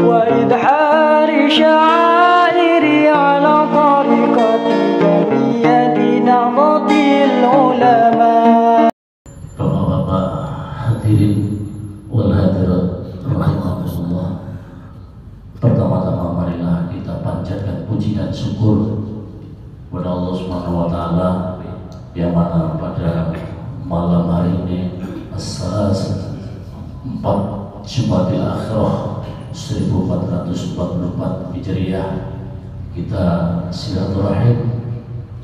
وإدحار شعائري على طريقة جميع نهضة العلماء. Bapak-bapak hadirin wal hadirat rahimakumullah. Pertama-tama marilah kita panjatkan puji dan syukur kepada Allah Subhanahu wa taala yang mana pada malam hari ini As-Salas 4 Jumadil Akhirah 1444 Hijriah kita silaturahim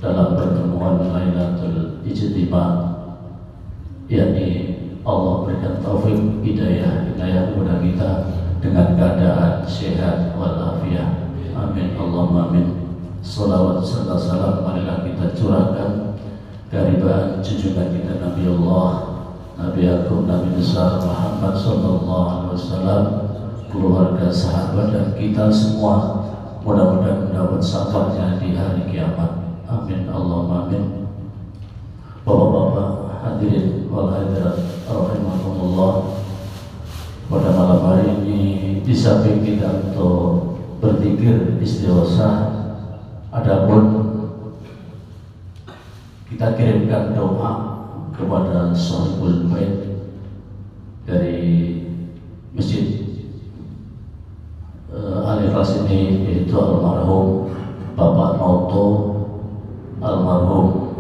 dalam pertemuan Lailatul Ijtima, yakni Allah berikan taufik hidayah kepada kita dengan keadaan sehat walafiat. Amin Allahumma amin. Salawat serta salam marilah kita curahkan kehadiran junjungan kita Nabi Allah, Nabi Agung, Nabi besar Muhammad sallallahu alaihi wasallam, keluarga, sahabat dan kita semua, mudah-mudahan mendapat syafaatnya di hari kiamat. Amin Allahumma amin. Bapak-bapak hadirin wal hadirat rahimakumullah, pada malam hari ini di samping kita untuk berzikir istighosa, adapun kita kirimkan doa kepada Shahibul Bait dari Masjid Al-Ikhlas ini, yaitu almarhum Bapak Noto, almarhum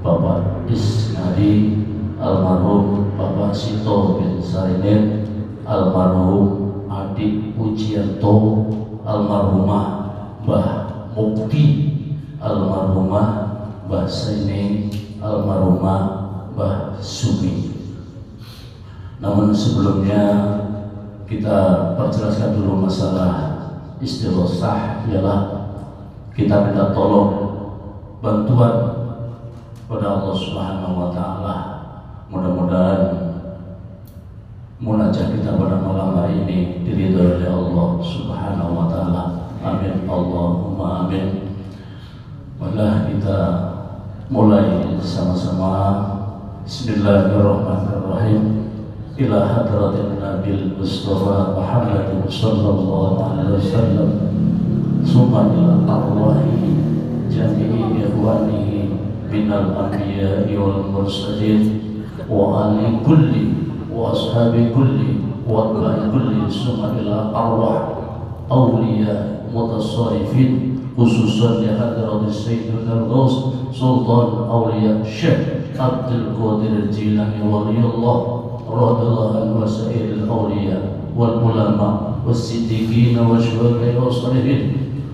Bapak Isnadi, almarhum Bapak Sito bin Sarinin, almarhum Adik Pujianto, almarhumah Mbah Mukti, almarhumah Mbah Saini, almarhumah Mbah Sumi. Namun sebelumnya kita perjelaskan dulu masalah istighosah, ialah kita minta tolong bantuan pada Allah Subhanahu wa taala. Mudah-mudahan munajat kita pada malam hari ini diridhoi oleh Allah Subhanahu wa taala. Amin Allahumma amin. Marilah kita mulai sama-sama. Bismillahirrahmanirrahim. Ila hadratin Nabil Mustafa Muhammad sallallahu alaihi wasallam, summa ila arwahi jami'i ikhwanihi minal anbiya'i wal mursalin wa ali kulli wa ashabi kulli wa atba'i kulli, summa ila arwah awliya mutasarrifin, khususan di hadratis Sayyidul Ghaus Sultan Awliya Syekh Abdul Qadir Jilani waliyullah radhiyallahu anhu wa sa'iril awliya wal ulama was siddiqin wa syuhada'i wa salihin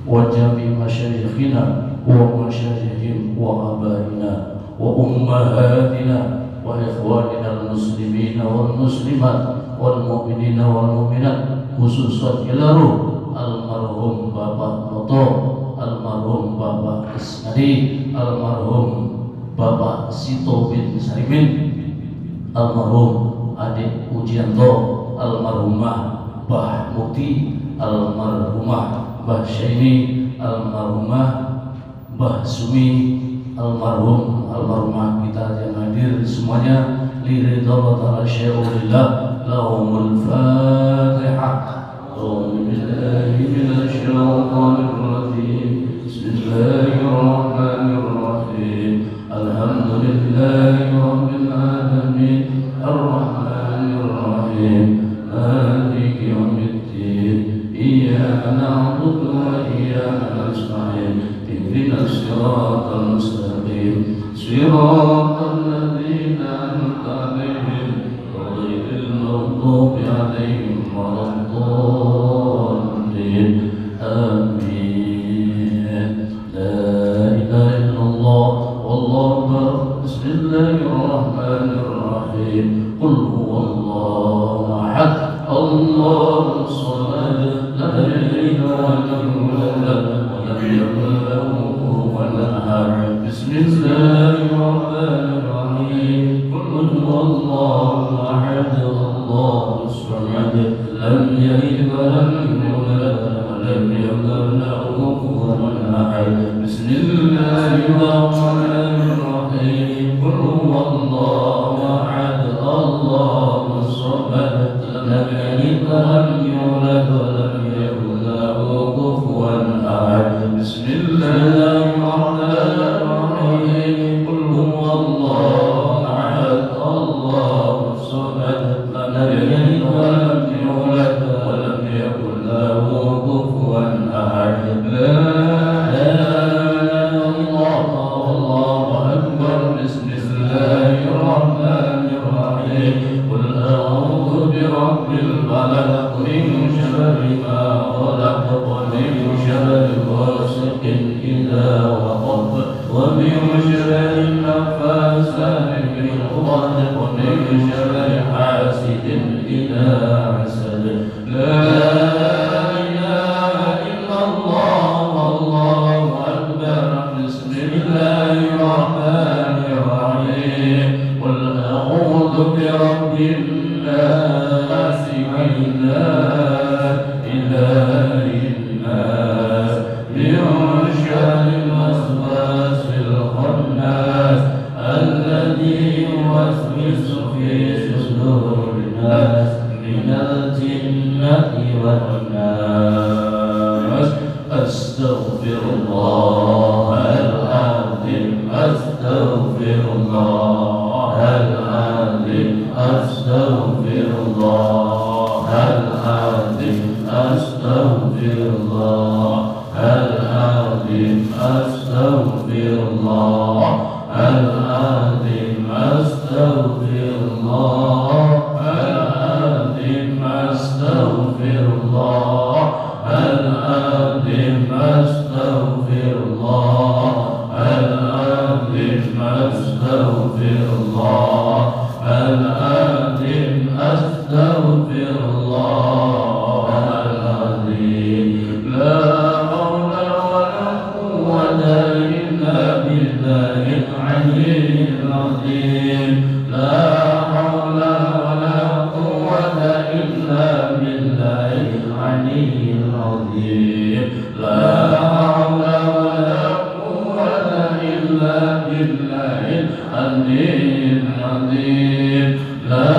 wa jami' masyayikhina wa masyayikhim wa abaina wa ummahatina wa ikhwanina al-muslimina wal muslimat wal mu'minina wal mu'minat, khususan ila ruh almarhum Bapak Noto, almarhum Bapak Isnadi, almarhum Bapak Sito bin Sarimin, almarhum Adik Pujianto, almarhumah Mbah Mukti, almarhumah Mbah Syaini, almarhumah Mbah Sumi, almarhumah kita yang hadir semuanya, liridallah ta'ala syai'ulillah, lahumul fatihah. أعوذ بالله من الشيطان الرجيم. بسم الله الرحمن الرحيم. الحمد لله رب العالمين الرحمن الرحيم مالك يوم الدين إياك نعبد وإياك نستعين اهدنا الصراط المستقيم صراط الذين أنعمت عليهم غير المغضوب عليهم ولا الضالين. آمين. لا إله إلا الله والله أكبر. بسم الله الرحمن الرحيم. قل هو الله أحد الله الصمد لم يلد ولم يولد ولم يكن له كفوا أحد. بسم الله الرحمن الرحيم. قل هو الله أحد الله الصمد لم يلد ولم يولد ولم يكن له كفوا أحد. بسم الله الرحمن الرحيم. قل هو الله أحد الله الصمد لم يلد ولم يولد ولم يكن ومن شر النفاثات في العقد ومن شر حاسد إذا حسد لا إله إلا الله والله أكبر بسم الله الرحمن الرحيم قل أعوذ برب الناس إله الناس من شر الوسواس الخناس الذي يوسوس في صدور الناس من الجنة والناس أستغفر الله العظيم أستغفر الله العظيم أستغفر الله العظيم أستغفر الله العظيم أستغفر الله العظيم أستغفر الله العظيم أستغفر الله العظيم أستغفر الله العظيم أستغفر الله العظيم أستغفر الله العظيم لا حول ولا قوة إلا بالله العلي العظيم لا حول ولا قوة إلا بالله العلي العظيم لا حول ولا قوة إلا بالله العلي العظيم لا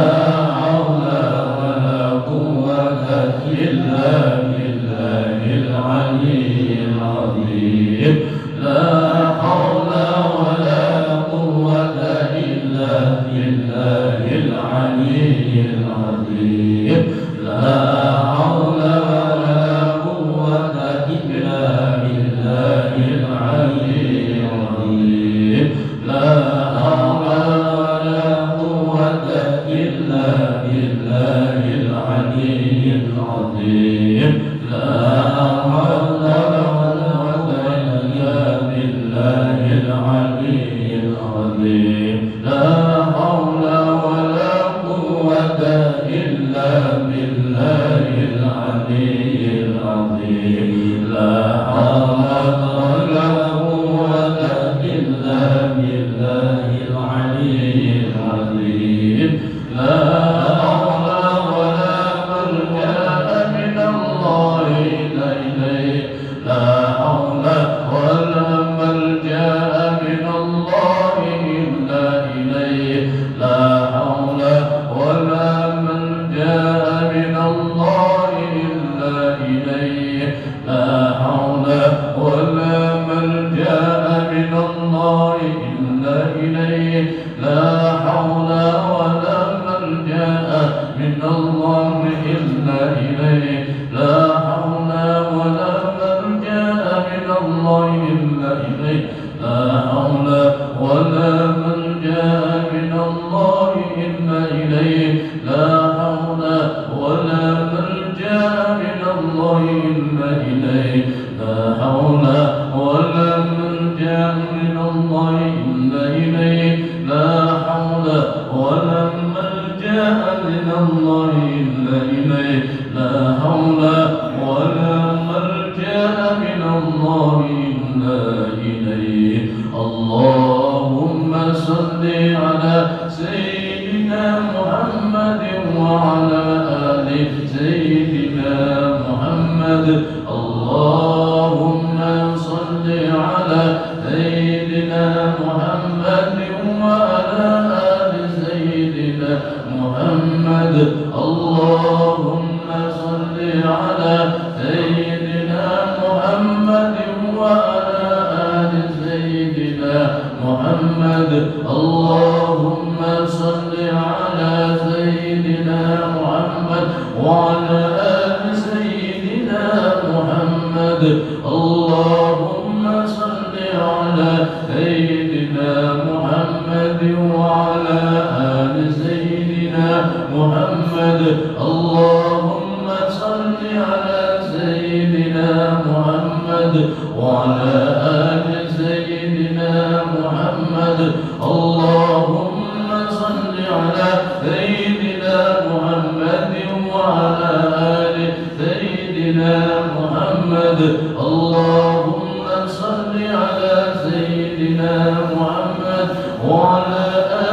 حول ولا قوة إلا بالله العلي العظيم لا حول ولا قوة إلا بالله العلي العظيم لا حول ولا قوة إلا بالله العلي العظيم لا حول ولا قوة إلا بالله العلي العظيم لا حول ولا قوة إلا بالله العلي العظيم لا حول ولا قوة إلا بالله العلي العظيم لا حول ولا قوة إلا بالله العلي العظيم لا حول ولا ملجأ من الله إلا إليه لا حول ولا ملجأ من الله إلا إليه لا حول ولا ملجأ من الله إلا إليه لا حول ولا ملجأ من الله إلا إليه لا حول ولا ملجأ من الله إلا إليه لا حول ولا ملجأ من الله إلا إليه لا حول ولا ملجأ من الله إلا إليه لا حول ولا ملجأ من الله إلا إليه لا حول ولا ملجأ من الله إلا إليه لا حول ولا ملجأ من الله إلا إليه لا حول ولا ملجأ من الله إلا إليه اللهم صل على سيدنا محمد وعلى آل سيدنا محمد اللهم صل على سيدنا محمد وعلى آل سيدنا محمد اللهم صل على سيدنا محمد وعلى آل سيدنا محمد اللهم صل على سيدنا محمد وعلى آل سيدنا محمد اللهم صل على سيدنا محمد وعلى آل سيدنا محمد اللهم صل على سيدنا محمد وعلى آل سيدنا محمد محمد اللهم صل على سيدنا محمد وعلى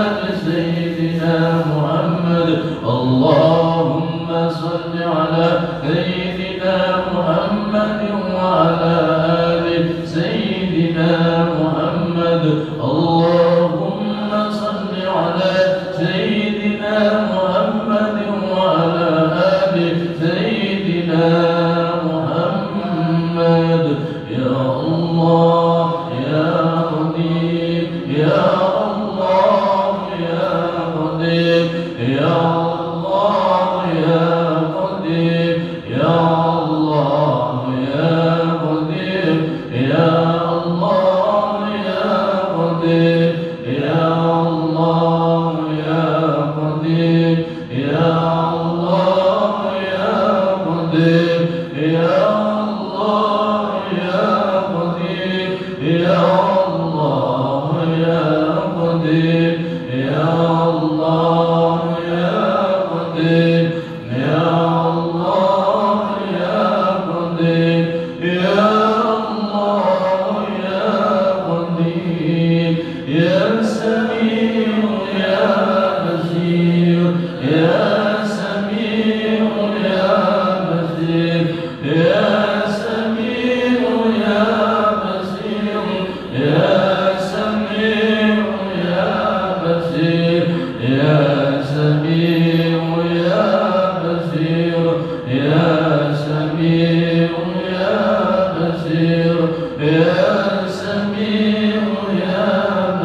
آل سيدنا محمد اللهم صل على سيدنا محمد وعلى آل سيدنا محمد اللهم صل على سيدنا محمد وعلى آل سيدنا محمد يا الله يا قدير يا الله يا قدير يا الله يا قدير يا الله يا قدير يا الله يا قدير يا الله يا قدير يا الله يا قدير يا الله يا قدير يا الله يا قدير يا الله يا قدير يا الله يا قدير يا الله يا قدير يا سميع يا بصير يا سميع يا بصير يا سميع يا بصير يا سميع يا بصير يا سميع يا بصير يا سميع يا بصير يا سميع يا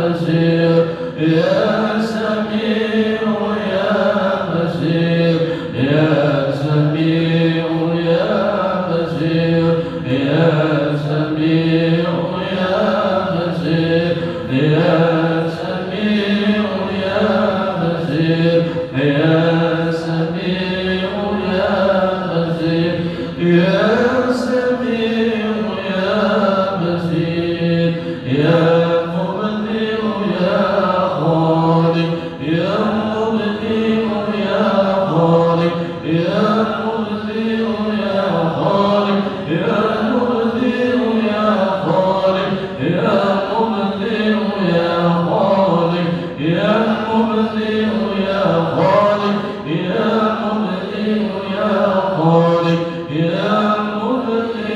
بصير يا سميع يا بصير يا سميع يا بصير يا سميع يا بصير يا سميع يا بصير يا سميع يا بصير يا سميع يا بصير يا مبدئ يا خالق يا مبدئ يا خالق يا مبدئ يا خالق يا مبدئ يا خالق يا مبدئ يا خالق يا مبدئ يا خالق يا مبدئ يا خالق يا مبدئ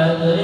أدركني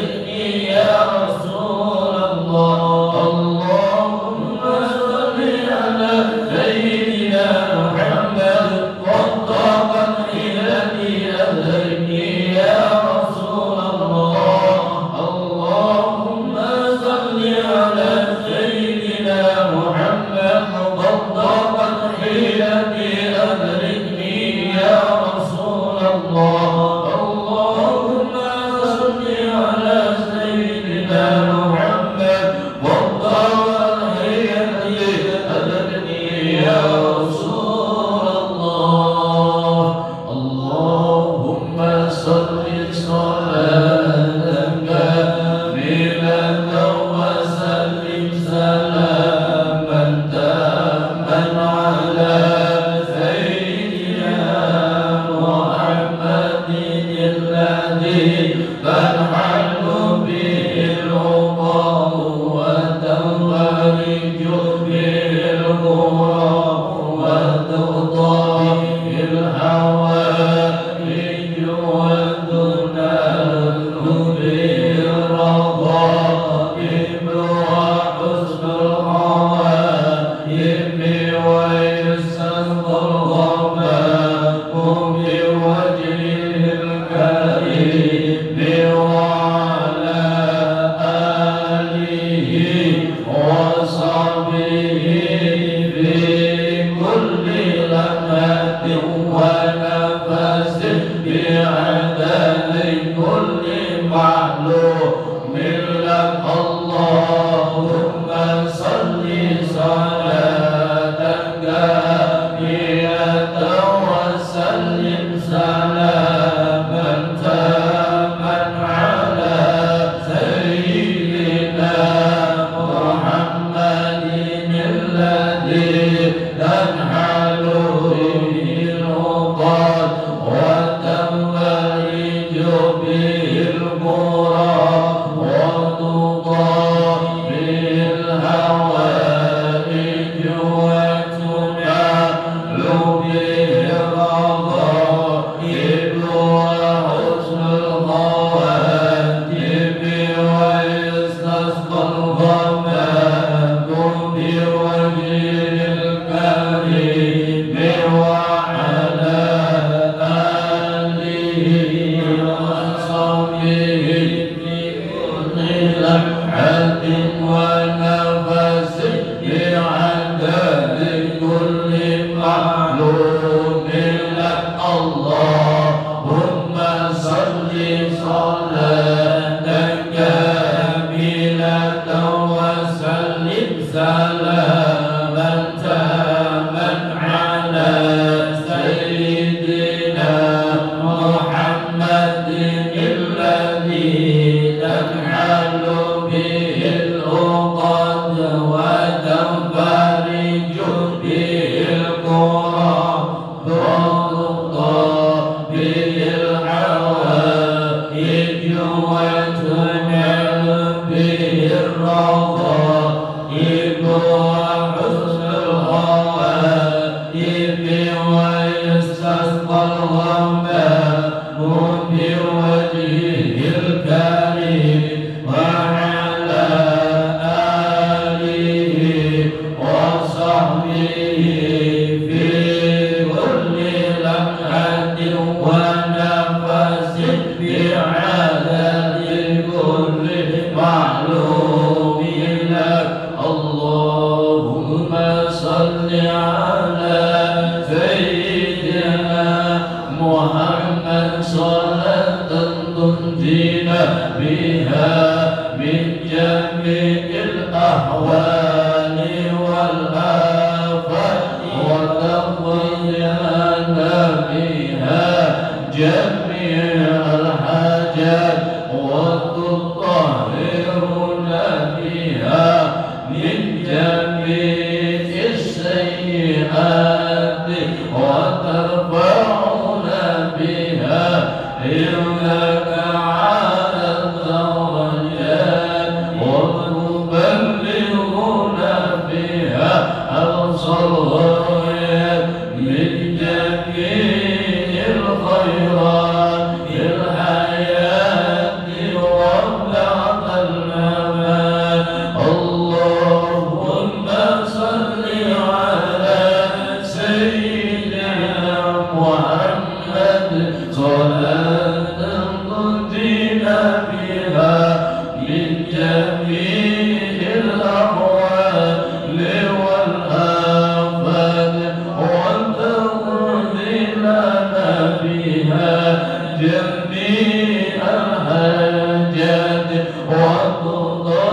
من جميع الخيرات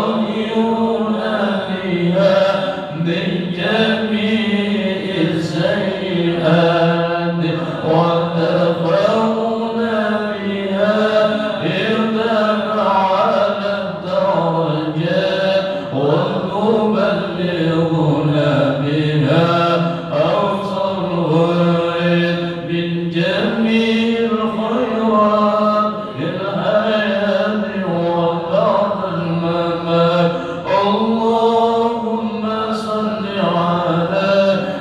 وتطهرنا بها من جميع السيئات وترفعنا بها عندك على الدرجات وتبلغنا بها أقصى الغايات من جميع الخيرات في الحياة وبعد الممات. اللهم صل على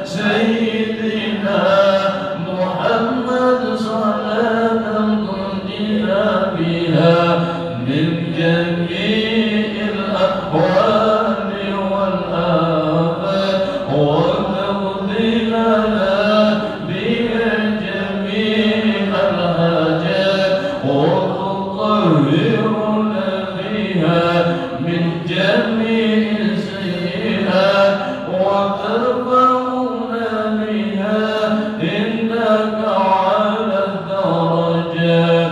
سيدنا محمد صلاة تنجينا بها من جميع الأحوال والآفات وتقضي لنا بها جميع الحاجات وتطهرنا بها من جميع السيئات وترفعنا بها عندك على الدرجات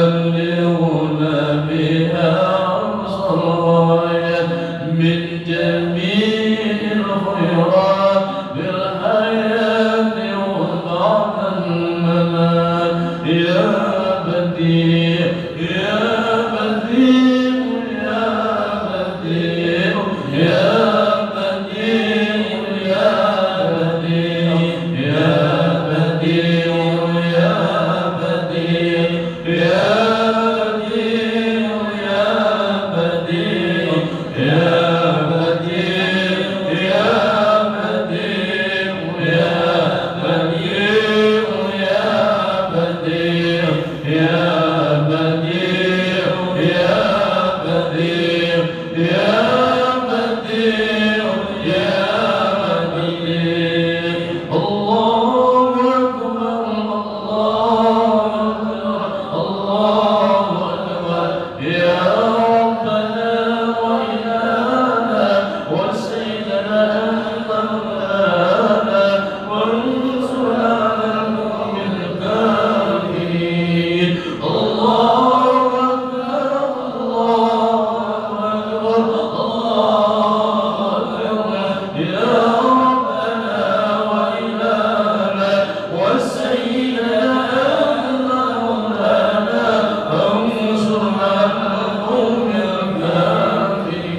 وتبلغنا بها أقصى الغايات من جميع الخيرات في الحياة وبعد الممات. يا بديع يا بديع يا بديع يا بديع يا بديع يا بديع يا بديع يا بديع يا بديع يا بديع يا بديع يا بديع يا بديع يا بديع يا بديع يا بديع. الله أكبر الله أكبر الله أكبر. يا ربنا وإلهنا وسيدنا أنت مولانا وانصرنا على القوم الكافرين. الله أكبر الله أكبر الله أكبر. يا ربنا وإلهنا وسيدنا أنت مولانا وانصرنا على القوم الكافرين.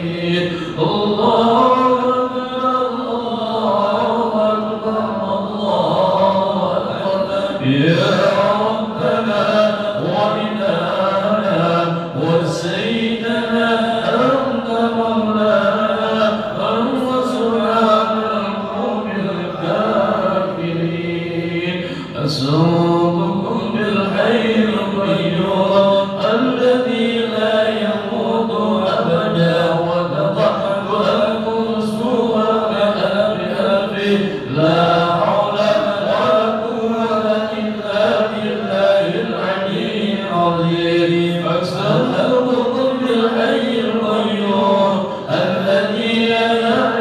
الله أكبر الله أكبر الله أكبر. يا ربنا وإلهنا وسيدنا أنت مولانا وانصرنا على القوم الكافرين. أسألكم بالحي القيوم الذي لا يموت أبدا وتضحك أنكم سوء بأبي لا حول ولا قوة إلا بالله العلي العظيم. أسألكم بالحي القيوم الذي لا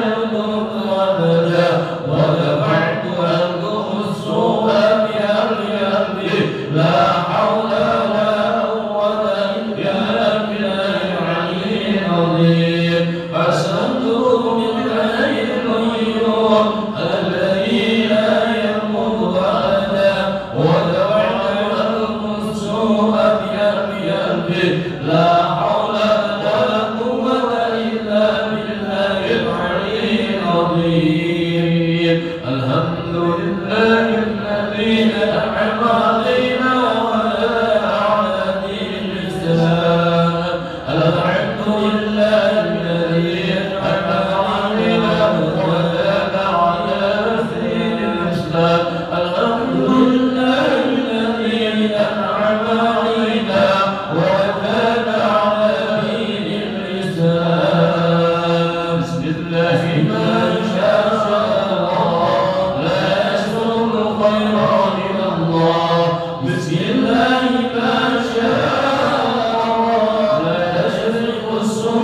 يموت أبدا ودفعت عنكم السوء بأبي لا حول ولا قوة إلا بالله العلي العظيم. أسألكم بالحي القيوم الذي لا يموت أبدا ودفعت عنكم السوء بأبي لا حول ولا قوة إلا بالله العلي العظيم. الحمد لله الذي أنعم علينا وعلى دين الإسلام. الحمد لله الذي أنعم علينا وزاد على دين الإسلام. الحمد لله الذي أنعم علينا وزاد على دين الإسلام. بسم الله ما شاء الله لا يسر الخير إلى الله. بسم الله ما شاء الله لا يشرق السوء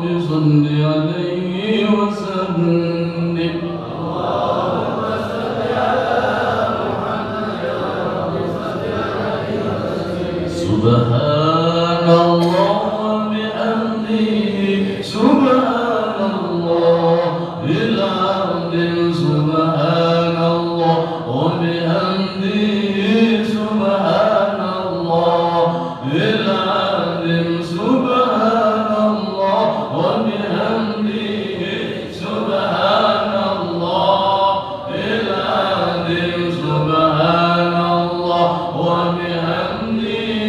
رب صل عليه وسلم. سبحان الله وبحمده سبحان الله العظيم سبحان الله وبحمده سبحان الله العظيم سبحان الله وبحمده سبحان الله العظيم سبحان الله وبحمده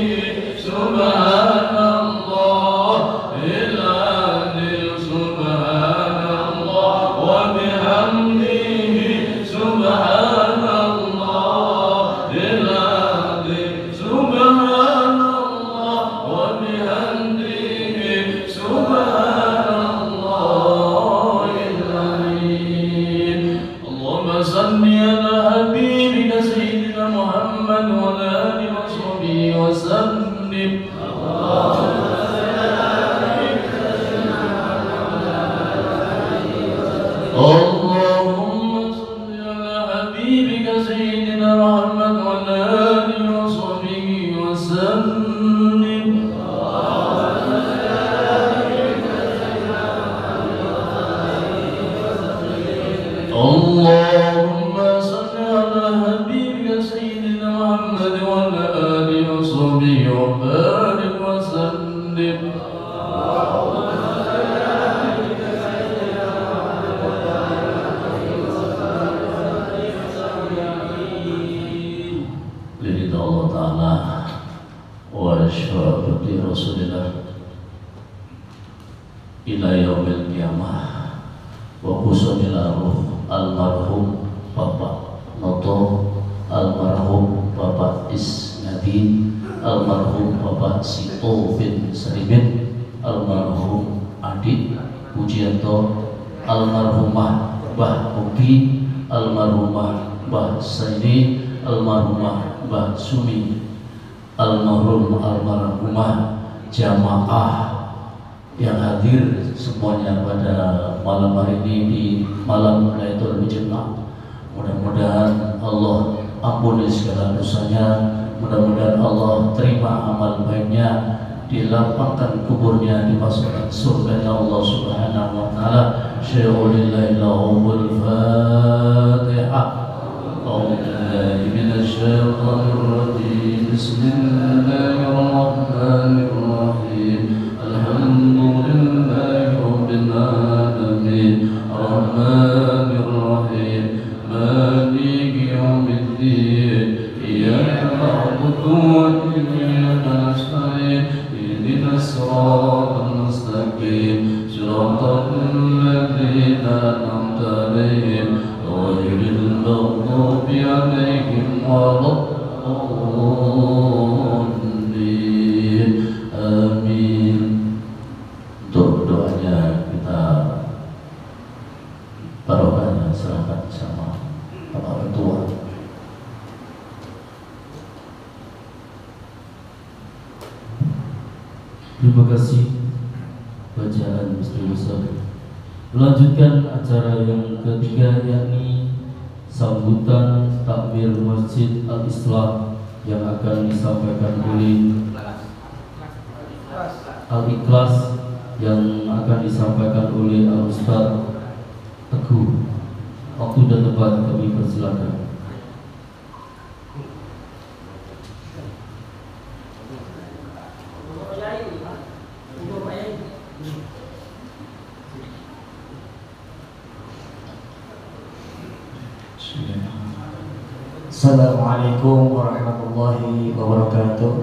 سبحان الله العظيم سبحان الله وبحمده سبحان الله العظيم سبحان الله وبحمده سبحان الله العظيم. اللهم صل على حبيبك سيدنا محمد وعلى آله وصحبه وسلم. اللهم صل على حبيبك سيدنا محمد وعلى آله وصحبه وسلم. اللهم صل على حبيبك سيدنا محمد وعلى آله وصحبه وبارك وسلم. لرضا الله تعالى وشفاعة رسول الله إلى يوم القيامة وقصد الأروح almarhum Bapak Noto, almarhum Bapak Isnadi, almarhum Bapak Sito bin Serimin, almarhum Adik Pujianto, almarhumah Mbah Uki, almarhumah Mbah Saini, almarhumah Mbah Sumi, almarhumah jamaah yang hadir semuanya pada malam hari ini di malam Lailatul Jannah. Mudah-mudahan Allah ampuni segala dosanya, mudah-mudahan Allah terima amal baiknya, dilapangkan kuburnya, dimasukkan surganya Allah Subhanahu wa taala. Syai'ulillahi lahumul Fatihah. A'udzubillahi minasyaitonir rajim. Bismillahirrahmanirrahim. Alhamdulillahi rabbil alamin. Arrahmanir rahim. Maliki yaumiddin. Iyyaka na'budu wa iyyaka nasta'in. Ihdinas siratal mustaqim. Siratal ladzina an'amta 'alaihim ghairil maghdubi 'alaihim waladdallin. Amin. Untuk doanya kita barokahnya serahkan sama Bapak Ketua. Terima kasih bacaan Ustaz Besar. Melanjutkan acara yang ketiga, yakni sambutan takbir Masjid Al-Islah yang akan disampaikan oleh Al-Ikhlas, yang akan disampaikan oleh Al-Ustaz Teguh. Waktu dan tempat kami persilakan. Assalamualaikum warahmatullahi wabarakatuh.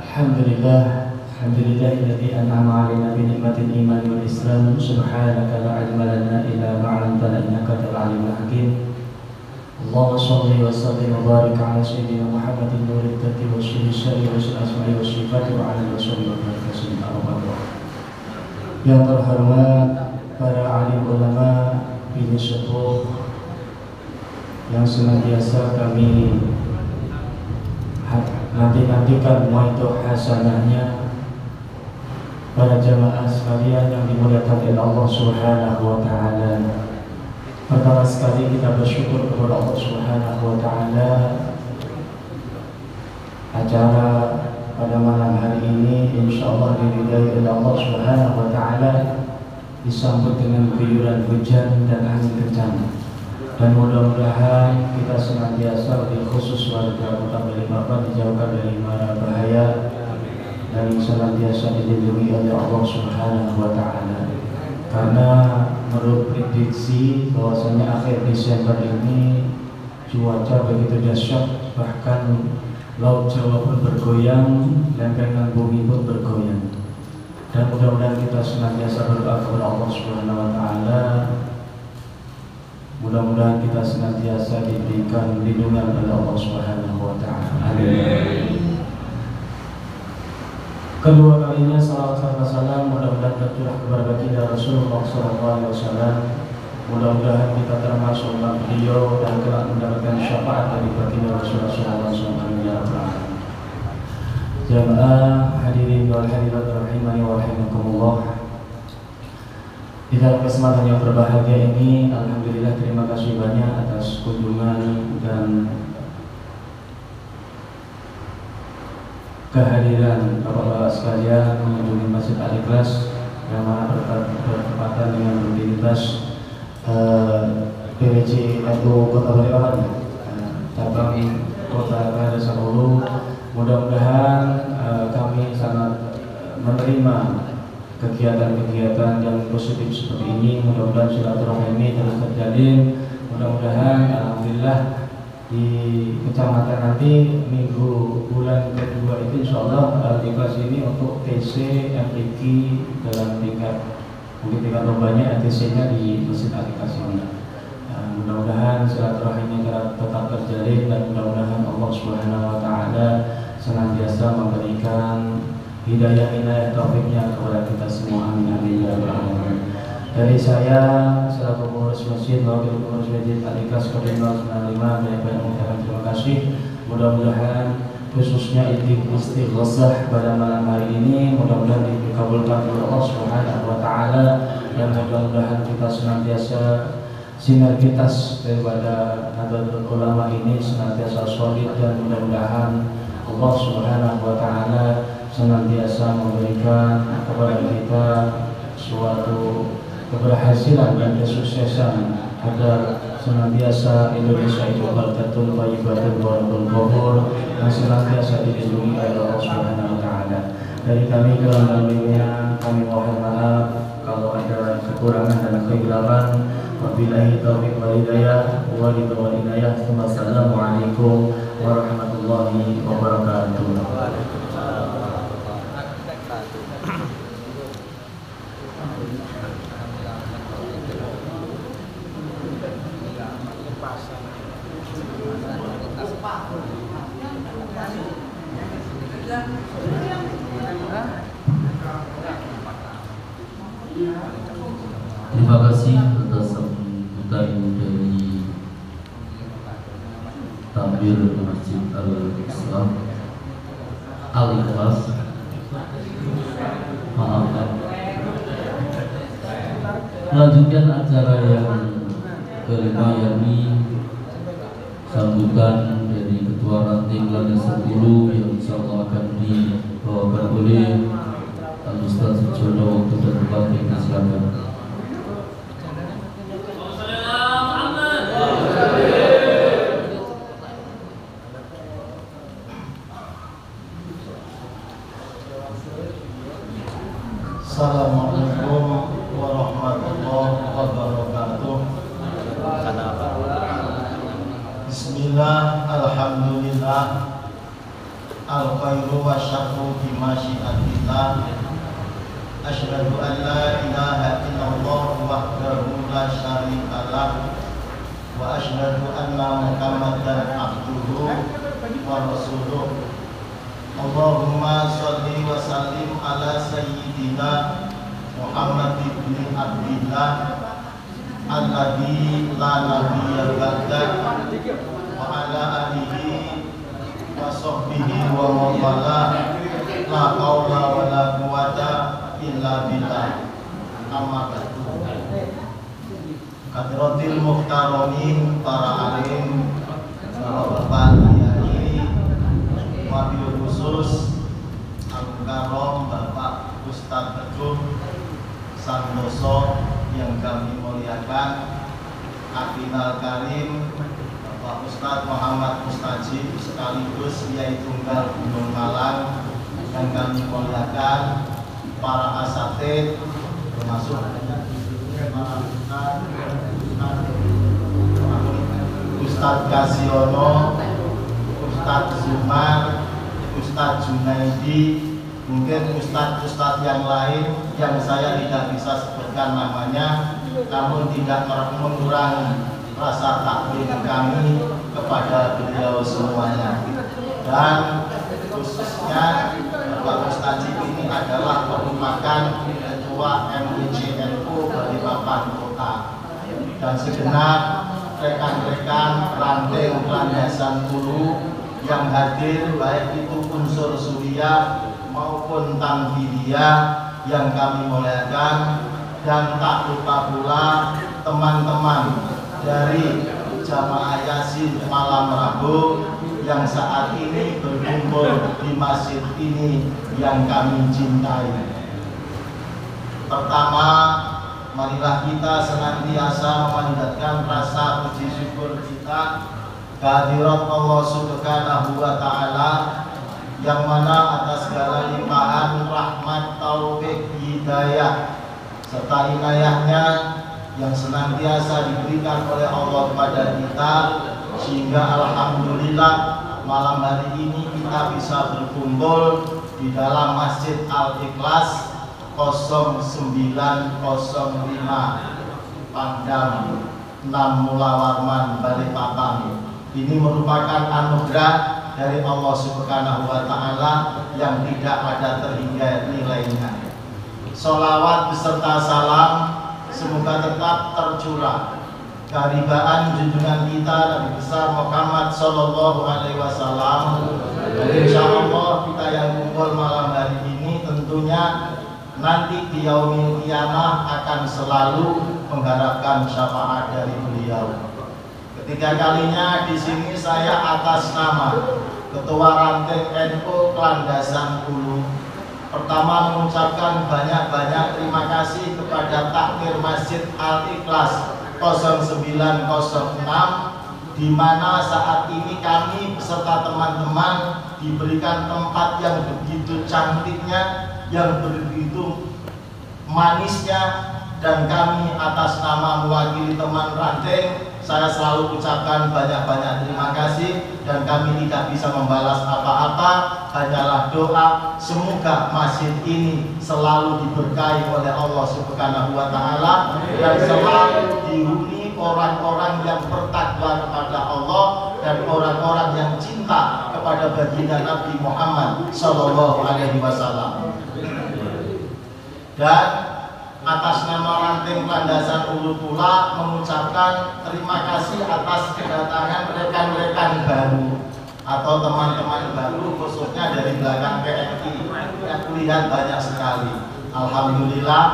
Alhamdulillahilladzi an'ama 'alaina bi ni'matil iman wal islam. Subhanaka la 'ilma lana illa ma 'allamtana innaka antal 'alimul hakim. Allahumma shalli wa sallim wa barik 'ala sayyidina Muhammadin nuril tati wa syari wa asma'i wa sifati wa 'ala alihi wa sahbihi. Yang terhormat para alim ulama ini sepuh yang senantiasa kami nanti-nantikan muaitu hasanahnya para jamaah sekalian yang dimuliakan oleh Allah Subhanahu wa taala. Pertama sekali kita bersyukur kepada Allah Subhanahu wa taala, acara pada malam hari ini insyaallah diridai oleh Allah Subhanahu wa taala, disambut dengan guyuran hujan dan angin kencang. Dan mudah-mudahan kita senantiasa, lebih khusus warga Kota Balikpapan, dijauhkan dari mara bahaya dan senantiasa dilindungi oleh Allah Subhanahu wa taala. Karena menurut prediksi bahwasanya akhir Desember ini cuaca begitu dahsyat, bahkan laut Jawa pun bergoyang, lempengan bumi pun bergoyang. Dan mudah-mudahan kita senantiasa berdoa kepada Allah Subhanahu wa taala. Mudah-mudahan kita senantiasa diberikan lindungan oleh Allah Subhanahu wa taala. Amin. Kedua kalinya salawat serta salam mudah-mudahan tercurah kepada baginda Rasulullah SAW. Mudah-mudahan kita termasuk umat beliau dan kelak mendapatkan syafaat dari baginda Rasulullah SAW. Jamaah hadirin wal hadirat rahimani wa rahimakumullah. Di dalam kesempatan yang berbahagia ini, alhamdulillah terima kasih banyak atas kunjungan dan kehadiran Bapak-bapak sekalian mengunjungi Masjid Al-Ikhlas yang mana bertepatan dengan rutinitas PWJ NU Kota Balikpapan, cabang Kota Desa Hulu. Mudah-mudahan kami sangat menerima kegiatan-kegiatan yang positif seperti ini. Mudah-mudahan silaturahmi ini terus terjalin. Mudah-mudahan alhamdulillah di kecamatan nanti minggu bulan kedua itu insyaallah di kelas ini untuk TC MPK dalam tingkat mungkin tingkat lombanya TC-nya di Masjid Al-Ikhlas ini. Mudah-mudahan silaturahmi tetap terjalin dan mudah-mudahan Allah Subhanahu wa taala senantiasa memberikan hidayah taufiknya kepada kita semua. Amin amin ya rabbal alamin. Dari saya selaku pengurus masjid, wakil pengurus masjid Al-Ikhlas Kodim 95 menyampaikan terima kasih. Mudah-mudahan khususnya istighosah pada malam hari ini mudah-mudahan dikabulkan oleh Allah Subhanahu wa taala, dan mudah-mudahan kita senantiasa sinergitas daripada Nahdlatul Ulama ini senantiasa solid, dan mudah-mudahan Allah Subhanahu wa taala senantiasa memberikan kepada kita suatu keberhasilan dan kesuksesan agar senantiasa Indonesia itu baldatun thayyibatun wa rabbul ghafur, yang senantiasa dilindungi oleh Allah Subhanahu wa taala. Dari kami kurang lebihnya kami mohon maaf kalau ada kekurangan dan kegelapan. Wabillahi taufiq wal hidayah wal hidayah. Wassalamualaikum warahmatullahi wabarakatuh. Terima kasih atas sambutan dari tampil Masjid Al-Ikhlas. Maafkan. Melanjutkan acara yang kelima, yakni sambutan dari Ketua Ranting Lada 10 yang insyaallah akan dibawakan oleh Al-Ustaz Sujono. Waktu dan tempat yang silakan. Assalamualaikum warahmatullahi wabarakatuh. Bismillah, alhamdulillah, al-khairu wa syarru bimasyiatillah. Asyhadu an la ilaha illallah wahdahu la syarikalah, wa asyhadu anna Muhammadan abduhu wa rasuluh. Allahumma sholli wa sallim ala sayyidina Muhammad ibn Abdillah alladzi la nabiyya ba'dah, wa ala alihi wa sahbihi wa man wala, la haula wa la quwwata illa billah. Amma ba'du. Hadratil muhtaramin, para alim, bapak-bapak, kiai, wabil khusus Al-Mukarram Bapak Ustadz Teguh Santoso yang kami muliakan, Abinal Karim Bapak Ustadz Muhammad Mustajib sekaligus Kiai Tunggal Gunung Malang yang kami muliakan, para asatid termasuk Ustadz Kasiono, Ustadz Zumar, Ustadz Junaidi, mungkin Ustadz yang lain yang saya tidak bisa sebutkan namanya, namun tidak mengurangi rasa takdim kami kepada beliau semuanya. Dan khususnya Bapak Mustajib ini adalah merupakan Ketua MUC-NU Balikpapan Kota, dan segenap rekan-rekan ranting landasan hulu yang hadir, baik itu unsur suriah maupun tanfidiyah yang kami muliakan, dan tak lupa pula teman-teman dari Jamaah Yasin Malam Rabu yang saat ini berkumpul di masjid ini yang kami cintai. Pertama, marilah kita senantiasa memanjatkan rasa puji syukur kita kehadirat Allah Subhanahu wa Ta'ala, yang mana atas segala limpahan rahmat, taufik, hidayah serta inayahnya yang senantiasa diberikan oleh Allah kepada kita, sehingga alhamdulillah malam hari ini kita bisa berkumpul di dalam Masjid Al-Ikhlas 0905 Pangdam 6 Mula Warman Balikpapan. Ini merupakan anugerah dari Allah Subhanahu wa Ta'ala yang tidak ada terhingga nilainya. Sholawat beserta salam semoga tetap tercurah keharibaan junjungan kita Nabi besar Muhammad Sallallahu Alaihi Wasallam. Dan insya Allah kita yang kumpul malam hari ini tentunya nanti di yaumil qiyamah akan selalu mengharapkan syafaat dari beliau. Ketiga kalinya di sini saya atas nama Ketua Ranting NU Landasan Hulu pertama mengucapkan banyak-banyak terima kasih kepada Takmir Masjid Al-Ikhlas 0906, di mana saat ini kami beserta teman-teman diberikan tempat yang begitu cantiknya, yang begitu manisnya, dan kami atas nama mewakili teman ranting saya selalu ucapkan banyak-banyak terima kasih, dan kami tidak bisa membalas apa-apa, hanyalah doa semoga masjid ini selalu diberkahi oleh Allah Subhanahu wa Ta'ala dan selalu dihuni orang-orang yang bertakwa kepada Allah dan orang-orang yang cinta kepada baginda Nabi Muhammad Sallallahu Alaihi Wasallam. Dan atas nama Ranting Landasan Hulu pula mengucapkan terima kasih atas kedatangan rekan-rekan baru atau teman-teman baru, khususnya dari belakang PMI yang kulihat banyak sekali. Alhamdulillah,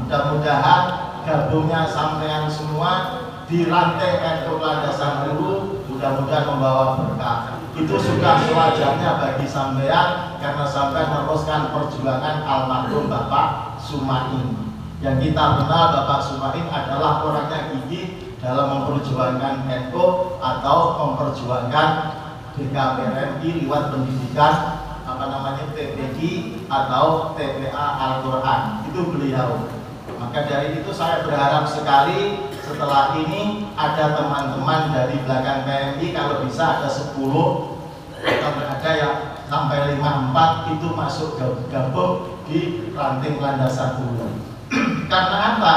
mudah-mudahan gabungnya sampean semua di Ranting NU Landasan Hulu mudah-mudahan membawa berkah. Itu sudah sewajarnya bagi sampean, karena sampean meneruskan perjuangan almarhum Bapak Sumain. Yang kita kenal Bapak Sumain adalah orangnya gigih dalam memperjuangkan NU atau memperjuangkan BKPMI lewat pendidikan TPQ atau TPA Al-Quran. Itu beliau. Maka dari itu saya berharap sekali setelah ini ada teman-teman dari belakang PMI, kalau bisa ada 10 atau ada yang sampai 54 itu masuk gabung di Ranting Landasan Hulu. Karena apa?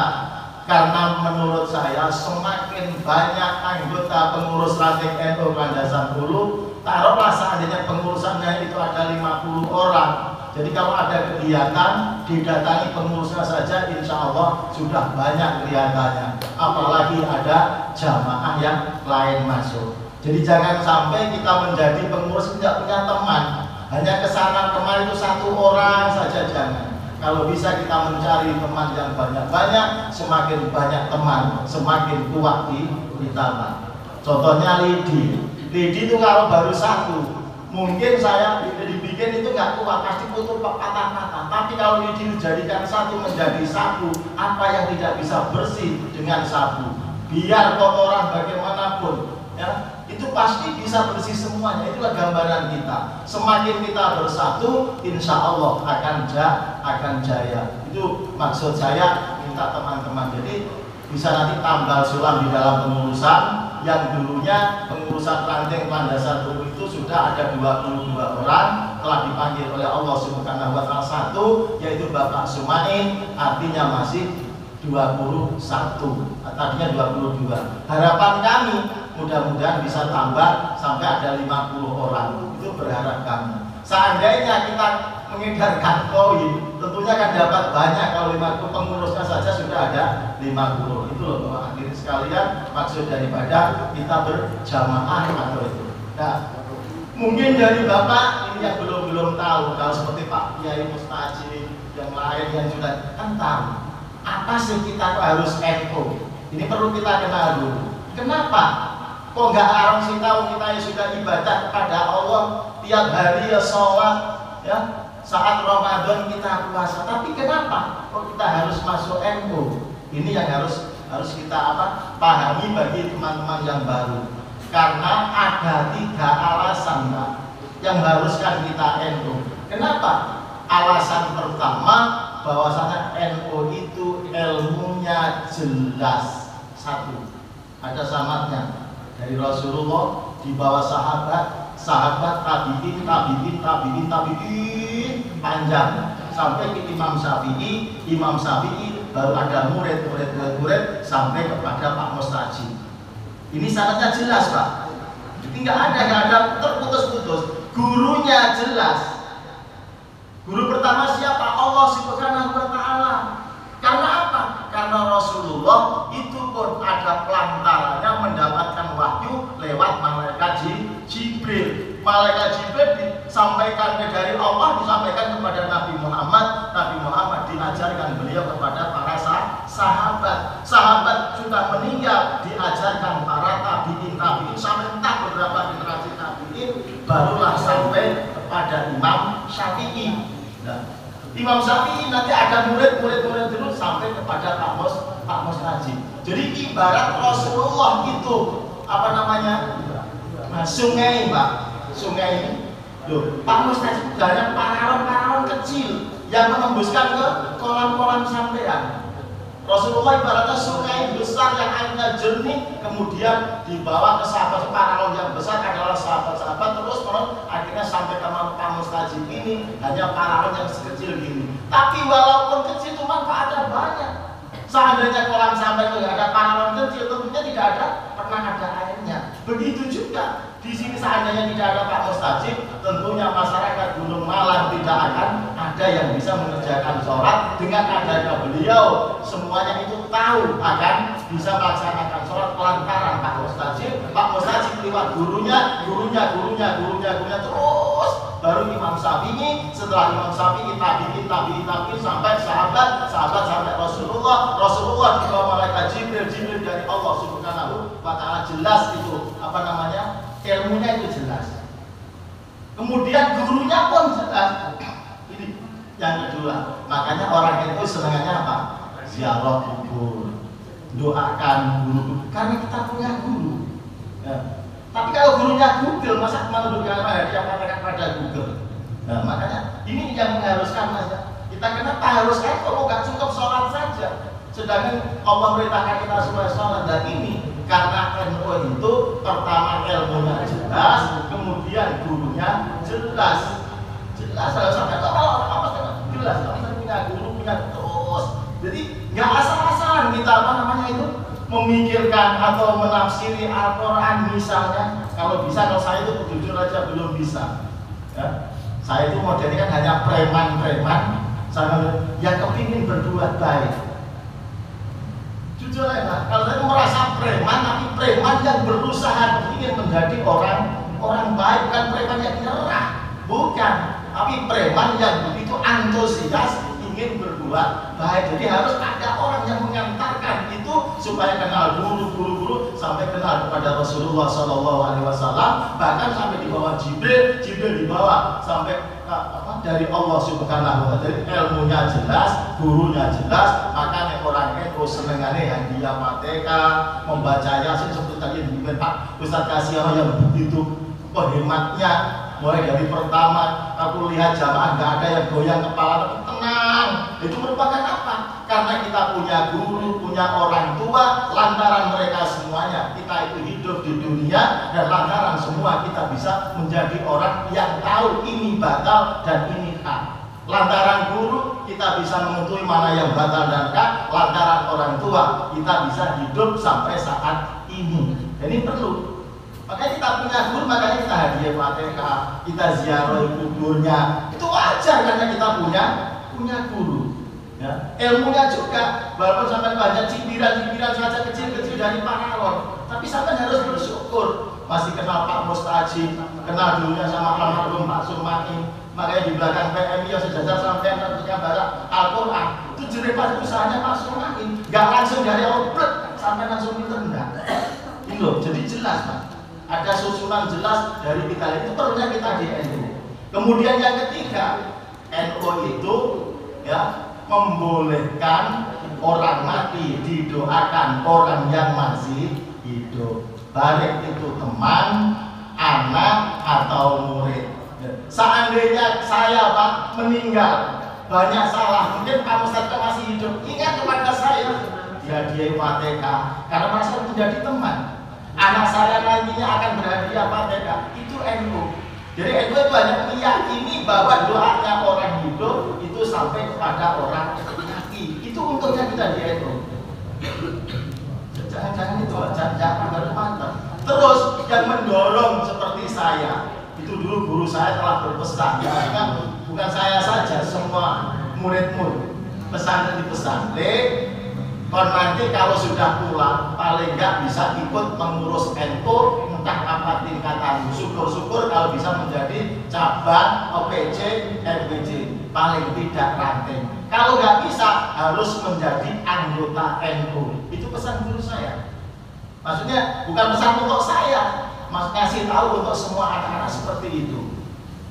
Karena menurut saya semakin banyak anggota pengurus Ranting NU Landasan Hulu, taruhlah seandainya pengurusannya itu ada 50 orang. Jadi kalau ada kegiatan didatangi pengurusnya saja, insya Allah sudah banyak kelihatannya. Apalagi ada jamaah yang lain masuk. Jadi jangan sampai kita menjadi pengurus tidak punya teman, hanya kesana kemari itu 1 orang saja, jangan. Kalau bisa kita mencari teman yang banyak-banyak, semakin banyak teman, semakin kuat di kita, Pak. Contohnya Lidi itu kalau baru satu, mungkin saya dibikin itu nggak kuat, pasti putus patah-patah. Tapi kalau Lidi dijadikan satu menjadi sapu, apa yang tidak bisa bersih dengan sapu? Biar kotoran bagaimanapun, ya, itu pasti bisa bersih semuanya. Itulah gambaran kita. Semakin kita bersatu, insya Allah akan jaya. Itu maksud saya, minta teman-teman. Jadi bisa nanti tambal sulam di dalam pengurusan. Yang dulunya pengurusan ranting landasan tubuh itu sudah ada 22 orang, telah dipanggil oleh Allah Subhanahu wa Ta'ala satu, yaitu Bapak Sumain, artinya masih 21, tadinya 22. Harapan kami mudah-mudahan bisa tambah sampai ada 50 orang. Itu berharap kami. Seandainya kita mengedarkan koin, tentunya akan dapat banyak. Kalau 50 pengurusnya saja sudah ada 50. Itu loh Bapak hadirin sekalian, maksud daripada kita berjamaah atau itu. Nah, mungkin dari Bapak ini yang belum tahu, kalau seperti Pak Kiai Mustajib yang lain yang sudah kan tahu. Apa sih kita harus NU? Ini perlu kita kenal dulu. Kenapa? Kok nggak orang sih tahu kita yang sudah ibadah kepada Allah tiap hari ya sholat, ya saat Ramadan kita puasa. Tapi kenapa? Kok kita harus masuk NU? Ini yang harus kita pahami bagi teman-teman yang baru. Karena ada 3 alasan Pak, yang haruskan kita NU. Kenapa? Alasan pertama, bahwasanya NU itu ilmunya jelas. Satu, ada sanadnya dari Rasulullah, di bawah sahabat tabi'in panjang sampai ke Imam Syafi'i baru ada murid sampai kepada Pak Mustajib. Ini sanadnya jelas Pak. Jadi nggak ada terputus-putus. Gurunya jelas. Guru pertama siapa? Allah Subhanahu wa Ta'ala. Karena apa? Karena Rasulullah itu pun ada pelantarannya mendapatkan wahyu lewat malaikat Jibril. Malaikat Jibril disampaikan dari Allah, disampaikan kepada Nabi Muhammad. Nabi Muhammad diajarkan beliau kepada para sahabat. Sahabat sudah meninggal, diajarkan para tabi'in sampai entah beberapa generasi tabi'in, barulah sampai kepada Imam Syafi'i. Nah, Imam Syafi'i nanti ada murid dulu sampai kepada Pak Mustajib. Jadi ibarat Rasulullah itu sungai Pak, sungai ini. Loh, Pak Mustajib banyak parawan kecil yang menembuskan ke kolam-kolam sampean. Rasulullah ibaratnya sungai besar yang airnya jernih, kemudian dibawa ke sahabat. Parawan yang besar adalah sahabat-sahabat, terus akhirnya sampai ke Pak Mustajib ini hanya parawan yang sekecil gini. Tapi walaupun kecil itu manfaatnya banyak. Seandainya kolam sampai itu ada parawan kecil, tentunya tidak pernah ada airnya. Begitu juga di sini seandainya tidak ada Pak Mustajib, tentunya masyarakat Gunung Malang tidak akan ada yang bisa mengerjakan sholat. Dengan adanya beliau, semuanya itu tahu akan bisa melaksanakan sholat pelantaran Pak Mustajib. Pak Mustajib lewat gurunya terus baru Imam Syafi'i. Setelah Imam Syafi'i tabi'in sampai sahabat sampai Rasulullah di bawah malaikat Jibril dari Allah Subhanahu wa Ta'ala. Jelas itu ilmunya itu jelas. Kemudian gurunya pun jelas. Ini yang kedua. Makanya orang itu senangannya apa? Ziarah kubur, doakan guru, karena kita punya guru. Ya. Tapi kalau gurunya Google, masa menundukkan hadiah katakan pada Google. Nah, makanya ini yang mengharuskan Mas. Kita kenapa harus nggak cukup sholat saja. Sedangkan Allah perintahkan kita semua sholat. Dan ini karena NU itu pertama ilmunya jelas, kemudian gurunya jelas. Jelas sampai kalau jelas kalau punya guru punya terus. Jadi nggak asal-asalan kita memikirkan atau menafsiri Al-Quran misalnya. Kalau saya itu jujur aja belum bisa. Ya. Saya itu modelnya kan hanya preman yang kepingin berbuat baik. Jujur aja, kalau saya merasa preman, tapi preman yang berusaha ingin menjadi orang baik, bukan preman yang nyerah, bukan. Tapi preman yang begitu antusias ingin ingin berbuat baik. Jadi harus ada orang yang mengantarkan itu supaya kenal guru sampai kenal kepada Rasulullah SAW, bahkan sampai di bawah Jibril dibawa sampai dari Allah Subhanahu wa Ta'ala. Ilmunya jelas, gurunya jelas, makanya orang itu senengannya yang dia Fatihah, membaca Yasin seperti tadi yang Pak Ustaz kasih yang begitu hematnya. Mulai dari pertama aku lihat jamaah nggak ada yang goyang kepala, tenang. Itu merupakan apa? Karena kita punya guru, punya orang tua, lantaran mereka semuanya kita itu hidup di dunia, dan lantaran semua kita bisa menjadi orang yang tahu ini batal dan ini hak. Lantaran guru kita bisa mengetahui mana yang batal dan hak. Lantaran orang tua kita bisa hidup sampai saat ini. Jadi perlu. Makanya kita punya guru, makanya kita hadiah Fatihah, kita ziarah kuburnya. Itu wajar karena kita punya guru. Ya. Ilmunya juga, walaupun sampai banyak cibiran-cibiran saja kecil-kecil dari para alon, tapi sampai harus bersyukur masih kenal Pak Mustajib, kenal dulunya sama almarhum Pak Sumani. Makanya di belakang PMI yang sejajar sampai terusnya barat Al-Quran itu jenis pas usahanya Pak Sumani, nggak langsung dari obrol sampai langsung ditendang. Itu jadi jelas Pak. Ada susunan jelas dari kita, itu perlunya kita di NU. Kemudian yang ketiga, NU itu ya membolehkan orang mati didoakan orang yang masih hidup, baik itu teman, anak atau murid. Seandainya saya Pak meninggal, banyak salah, mungkin Pak Ustadz masih hidup, ingat kepada saya, hadiah Fatihah, karena masa menjadi teman. Anak saya nantinya akan berhadiah Fatihah, itu NU. Jadi NU itu hanya meyakini bahwa doanya orang hidup itu sampai kepada orang mati. Itu untungnya kita di NU. Jangan itu, jangan baru mantap. Terus yang mendorong seperti saya, itu dulu guru saya telah berpesan, ya, bukan saya saja, semua murid-murid pesantren di pesantren. Kon nanti kalau sudah pulang paling nggak bisa ikut mengurus NU, entah apa tingkatan. Syukur-syukur kalau bisa menjadi cabang OPC, NPC, paling tidak ranting. Kalau nggak bisa harus menjadi anggota NU. Itu pesan guru saya. Maksudnya bukan pesan untuk saya, mas kasih tahu untuk semua anak-anak seperti itu.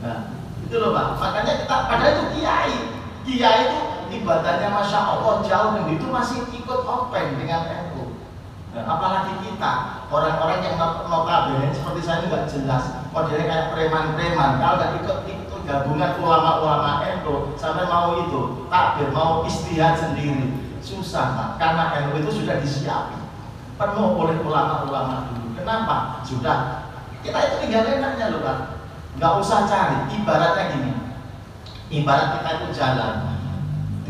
Nah, itu loh Pak. Makanya kita padahal itu kiai itu ibadahnya Masya Allah jauh, dan itu masih ikut open dengan NU. Nah, apalagi kita orang-orang yang notabene seperti saya nggak jelas, modelnya kayak preman-preman. Kalau nggak ikut gabungan ulama-ulama NU sampai mau itu takbir, mau istihad sendiri susah Pak, karena NU itu sudah disiapin penuh oleh ulama-ulama dulu. Kenapa? Sudah kita itu tinggal enaknya loh Pak, nggak usah cari. Ibaratnya gini, ibarat kita itu jalan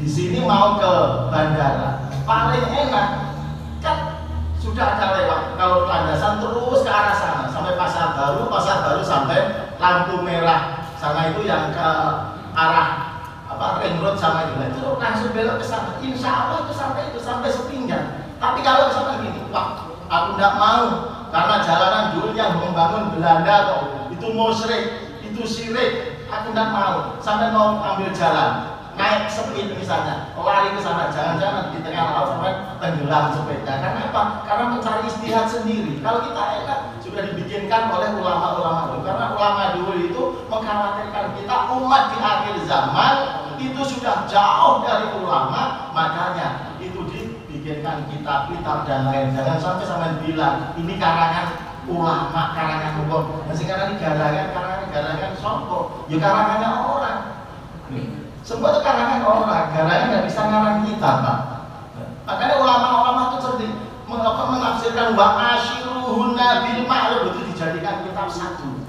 di sini mau ke bandara, paling enak kan sudah ada lewat. Kalau landasan terus ke arah sana sampai pasar baru sampai lampu merah sana itu yang ke arah ring road sama itu langsung belok ke sana. Insya Allah itu sampai sepinggan. Tapi kalau misalkan gini, wah aku tidak mau karena jalanan dulu yang membangun Belanda kok itu musyrik, itu syirik, aku tidak mau. Sampai mau ambil jalan naik speed misalnya, lari ke sana, jangan-jangan di tengah laut sampai tenggelam sepeda. Karena apa? Karena mencari istihad sendiri. Kalau kita enak sudah dibikinkan oleh ulama-ulama dulu. Karena ulama dulu itu mengkhawatirkan kita umat di akhir zaman itu sudah jauh dari ulama, makanya itu dibikinkan kitab-kitab dan lain. Jangan sampai bilang ini karangan ulama, karangan hukum. Dan sekarang ini karangan sopo, ya karangannya orang. Semua itu karangan orang, karangan nggak bisa ngarang kita Pak. Makanya ulama-ulama itu cerdik menafsirkan wa ashiruhunna bil ma'ruf itu dijadikan kitab satu.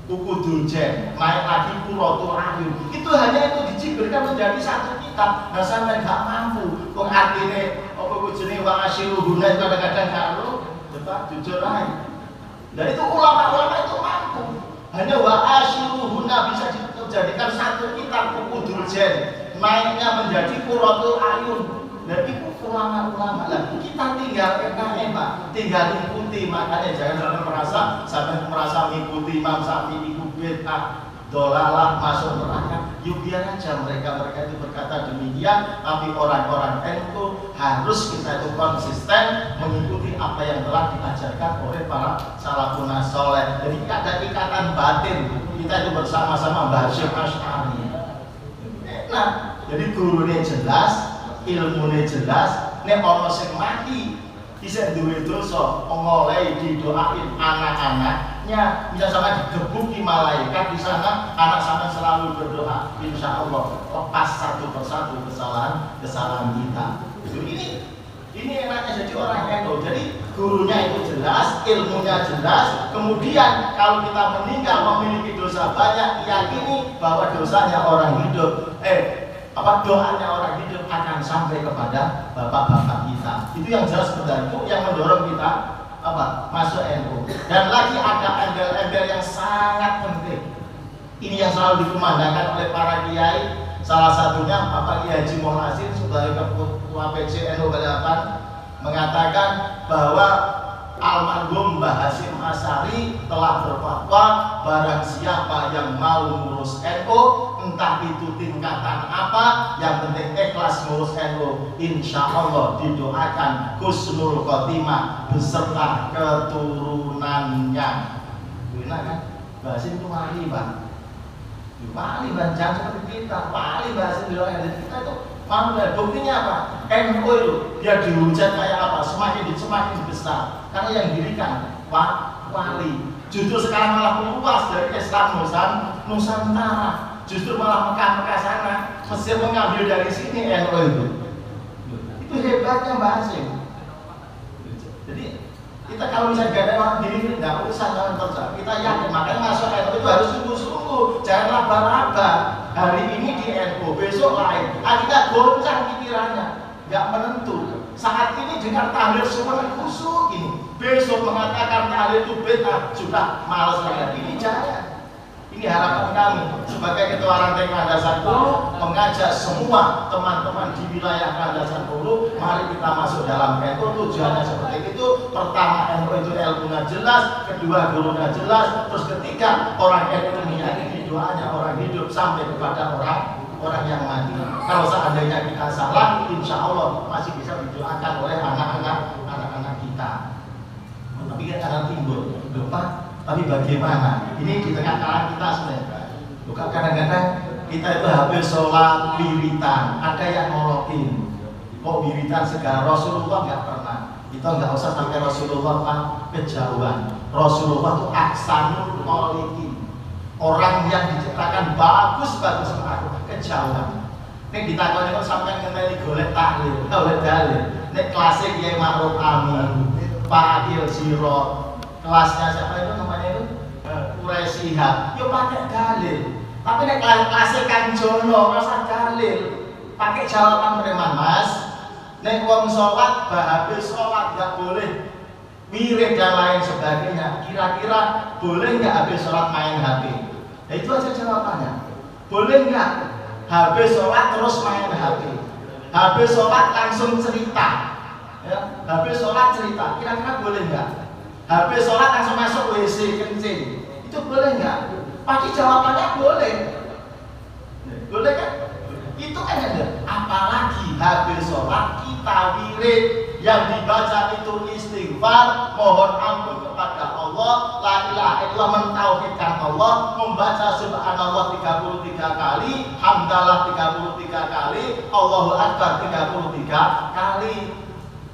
Ukudul Jen, naik lagi Qurratul Ayun. Itu hanya itu dicibirkan menjadi satu kitab. Nah sampai nggak mampu. Kok artinya apa jenis wa ashiruhunna itu kadang-kadang kalau tetap jujur aja. Dan itu ulama-ulama itu mampu. Hanya wa ashiruhunna bisa dijadikan satu kitab Ukudul Jen, naiknya menjadi Qurratul Ayun. Dan itu ulama-ulama lah. Kita tinggal enak, tinggal ikuti. Makanya jangan sampai merasa mengikuti Imam Syafi'i itu bid'ah. dolalah, masuk neraka. Yuk biar aja mereka itu berkata demikian, tapi orang-orang NU harus kita itu konsisten mengikuti apa yang telah diajarkan oleh para salafun saleh. Jadi ada ikatan batin, kita itu bersama-sama Hasyim Asy'ari. Nah, jadi gurunya jelas, ilmunya jelas, nek ono sing mati bisa duwe dosa, ngoleh didoain anak-anaknya, bisa sama digebuki malaikat di sana, anak sama selalu berdoa, insya Allah lepas satu persatu kesalahan kita. Ini enaknya jadi orang NU. Jadi gurunya itu jelas, ilmunya jelas. Kemudian kalau kita meninggal memiliki dosa banyak, yakini bahwa dosanya orang hidup, doanya orang hidup akan sampai kepada bapak-bapak kita. Itu yang jelas benar, itu yang mendorong kita masuk NU. Dan lagi ada embel-embel yang sangat penting. Ini yang selalu dikumandangkan oleh para kiai. Salah satunya Bapak Kiai Haji Muhammad sebagai ketua PC NU Balikpapan mengatakan bahwa almarhum Mbah Hasyim Asy'ari telah berfatwa barang siapa yang mau ngurus NU, entah itu tingkatan apa, yang penting ikhlas ngurus NU, insya Allah didoakan husnul khotimah beserta keturunannya. Enak kan? Mbah Hasyim itu wali, Pak. Wali, Pak, jangan seperti kita. Wali Mbah Hasyim bilang kita itu manusia. Buktinya apa? NU itu dia dihujat kayak apa? Semakin besar. Karena yang dirikan wali. Justru sekarang malah meluas dari Islam Nusantara. Justru malah Mekah sana. Mesir mengambil dari sini NU itu. Itu hebatnya Mbah Hasyim. Jadi kita kalau misalnya gak ada orang diri, nggak usah jangan percaya. Kita yakin, makanya masuk NU itu harus sungguh-sungguh, jangan laba-laba. Hari ini di NU, besok lain. Kita goncang pikirannya, nggak menentu. Saat ini dengar tahlil semua kusuk ini. Besok mengatakan tahlil itu bid'ah, sudah malas lagi. Ini jangan. Ini harapan kami sebagai ketua ranting Landasan 10 mengajak semua teman-teman di wilayah Landasan 10, mari kita masuk dalam NU. Tujuannya seperti itu. Pertama, NU itu ilmunya jelas, kedua gurunya jelas, terus ketiga orang NU meyakini doanya orang hidup sampai kepada orang yang mati. Kalau seandainya kita salah, insya Allah masih bisa didoakan oleh anak-anak kita. Tapi kan akan timbul lupa. Tapi bagaimana? Ini di tengah-tengah kita sebenarnya. Bukan kadang-kadang kita itu habis sholat wiritan, ada yang nolokin. Kok wiritan segala Rasulullah nggak pernah. Kita nggak usah sampai Rasulullah kejauhan. Rasulullah itu aksanul qolikin. Orang yang diciptakan bagus-bagus kejauhan. Ini ditakoni kok sampai ngenteni golek tahlil, golek dalil. Ini kelasnya Kiai Ma'ruf Amin, Pak Adil Sirot. Kelasnya siapa itu namanya itu? Quraisihab. Yo pakai dalil. Tapi nek kelasnya Kang Jono rasa dalil. Pakai jawaban preman, Mas. Nek wong sholat, habis sholat nggak boleh wirid dan lain sebagainya. Kira-kira boleh nggak habis sholat main HP? Nah, itu aja jawabannya. Boleh nggak habis sholat terus main HP? Habis sholat langsung cerita. Ya, habis sholat cerita. Kira-kira boleh nggak? Habis sholat langsung masuk WC kencing, itu boleh nggak? Pasti jawabannya boleh. Boleh kan? Itu kan ada. Apalagi habis sholat kita wirid, yang dibaca itu istighfar, mohon ampun kepada Allah, la ilaha illallah, mentauhidkan Allah, membaca subhanallah 33 kali, hamdalah 33 kali, Allahu akbar 33 kali.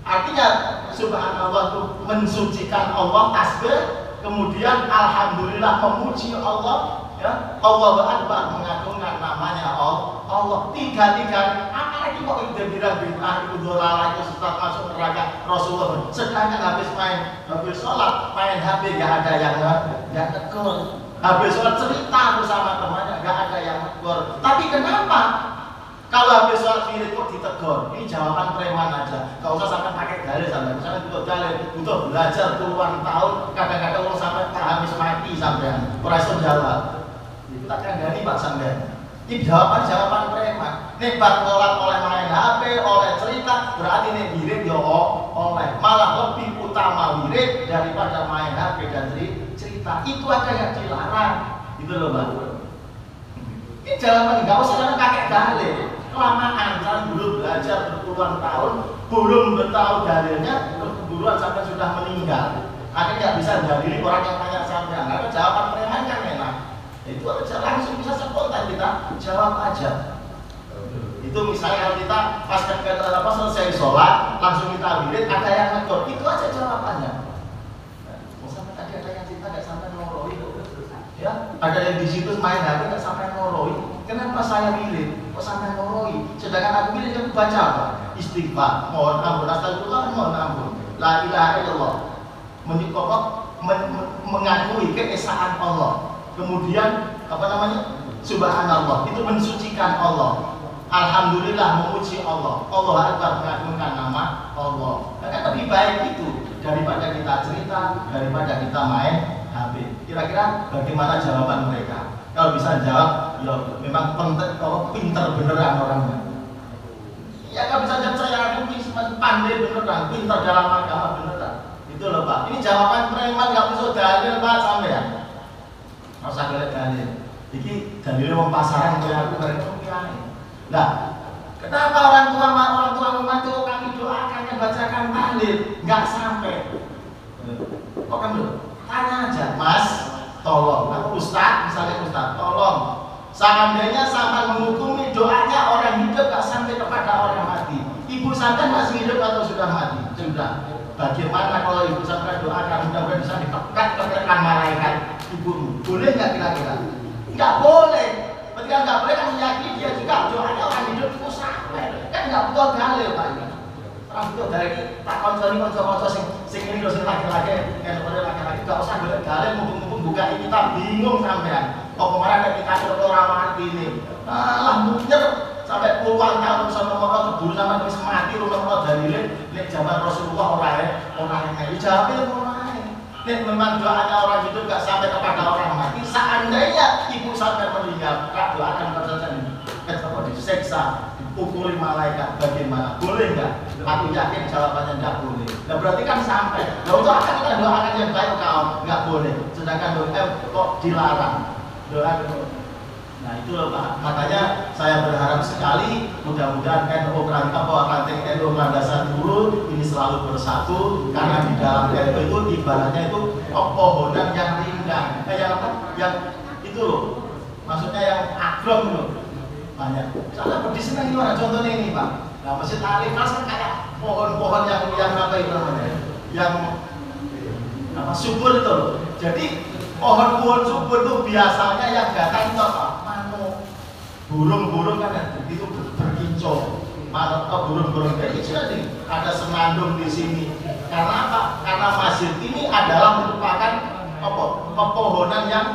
Artinya subhanallah itu mensucikan Allah, tasbih, kemudian alhamdulillah memuji Allah, ya, Allahu akbar mengagungkan namanya Allah. Tiga-tiga. Apalagi kok udah bilang bid'ah itu dolalah itu setelah masuk neraka Rasulullah. Sedangkan habis sholat main HP nggak ada yang nggak tegur. Habis sholat cerita bersama temannya nggak ada yang tegur. Tapi kenapa? Kalau habis sholat wirid kok ditegur? Ini jawaban preman aja. Gak usah sampai pakai dalil sampai. Misalnya butuh dalil, butuh belajar puluhan tahun, kadang-kadang orang sampai habis mati sampean. Orang jawab. Itu tak kandani Pak sampean. Ini jawaban preman. Nih bar sholat oleh main HP, oleh cerita, berarti nih wirid ya oleh. Malah lebih utama wirid daripada main HP dan cerita. Itu aja yang dilarang. Itu loh Mbak. jawaban nggak usah karena pakai dalil. Kelamaan kan belum belajar berpuluhan tahun, belum tahu dalilnya, keburuan sampai sudah meninggal. Akhirnya nggak bisa dalili orang yang tanya sampean. Karena jawaban preman kan enak. Itu aja langsung bisa spontan kita jawab aja. Itu misalnya kalau kita pas selesai sholat langsung kita wirid, ada yang negor, itu aja jawabannya. Sampai tadi ada yang cerita nggak sampai ngoroi, ya ada yang di situ main HP nggak sampai ngoroi. Kenapa saya wirid? Kok sampai ngoroi? Sedangkan aku wirid aku baca apa? Istighfar, mohon ampun, astagfirullah, mohon ampun, la ilaha illallah, mengakui keesaan Allah. Kemudian apa namanya? Subhanallah, itu mensucikan Allah. Alhamdulillah, memuji Allah. Allah Akbar, mengagungkan nama Allah. Maka lebih baik itu daripada kita cerita, daripada kita main HP. Kira-kira bagaimana jawaban mereka? Kalau bisa jawab, ya memang pinter beneran orangnya. Ya kalau bisa jawab saya aku pandai beneran, pinter dalam agama beneran. Itu loh Pak. Ini jawaban preman nggak bisa dalil Pak sampai ya. Nggak usah lihat dalil. Ini dalilnya mau pasaran kayak aku mereka kiai. Nah, kenapa orang tua membantu kami doakan dan bacakan tahlil nggak sampai? Kok kan tanya aja, Mas, tolong. Aku Ustaz, misalnya Ustaz, tolong. Seandainya sampai menghukumi doanya orang hidup nggak sampai kepada orang mati. Ibu sampai masih hidup atau sudah mati? Sudah. Bagaimana kalau ibu sampai doakan mudah-mudahan bisa ditekan malaikat ibumu? Boleh nggak kira-kira? Nggak boleh. Ketika nggak boleh kan meyakini dia juga doanya orang hidup itu sampai. Kan nggak butuh dalil Pak ini. Orang butuh dalil tak konco sing ini dosen laki-laki, laki-laki nggak usah boleh dalil mumpung buka ini kita bingung sampean. Kok kemarin ada kita orang mati ini. Lah munyer sampai puluhan tahun sama orang keburu sama bisa mati rumah dalilnya. Nek zaman Rasulullah orang yang dijawabin orang. Nek memang doanya orang hidup nggak sampai kepada orang mati. Seandainya ibu sampai meninggal, kak doakan pada kenapa diseksa, dipukuli malaikat, bagaimana? Boleh nggak? Aku yakin jawabannya nggak boleh. Nah berarti kan sampai. Nah untuk akan kita doakan yang baik kau nggak boleh. Sedangkan doa kok dilarang. Doa nah itu loh Pak. Makanya saya berharap sekali mudah-mudahan NU ranting landasan dulu ini selalu bersatu karena di dalam NU itu ibaratnya itu pepohonan yang rindang, yang apa? Yang itu loh. Maksudnya yang agrom loh. Banyak. Soalnya di sini gimana contohnya ini Pak. Nah Masjid Al-Ikhlas kan kayak pohon-pohon yang apa itu namanya? Yang apa subur itu loh. Jadi pohon-pohon subur itu biasanya yang datang itu apa? Burung-burung kan itu berkincau. Burung-burung berkincau nih. Ada senandung di sini. Karena apa? Karena masjid ini adalah merupakan apa? Pepohonan yang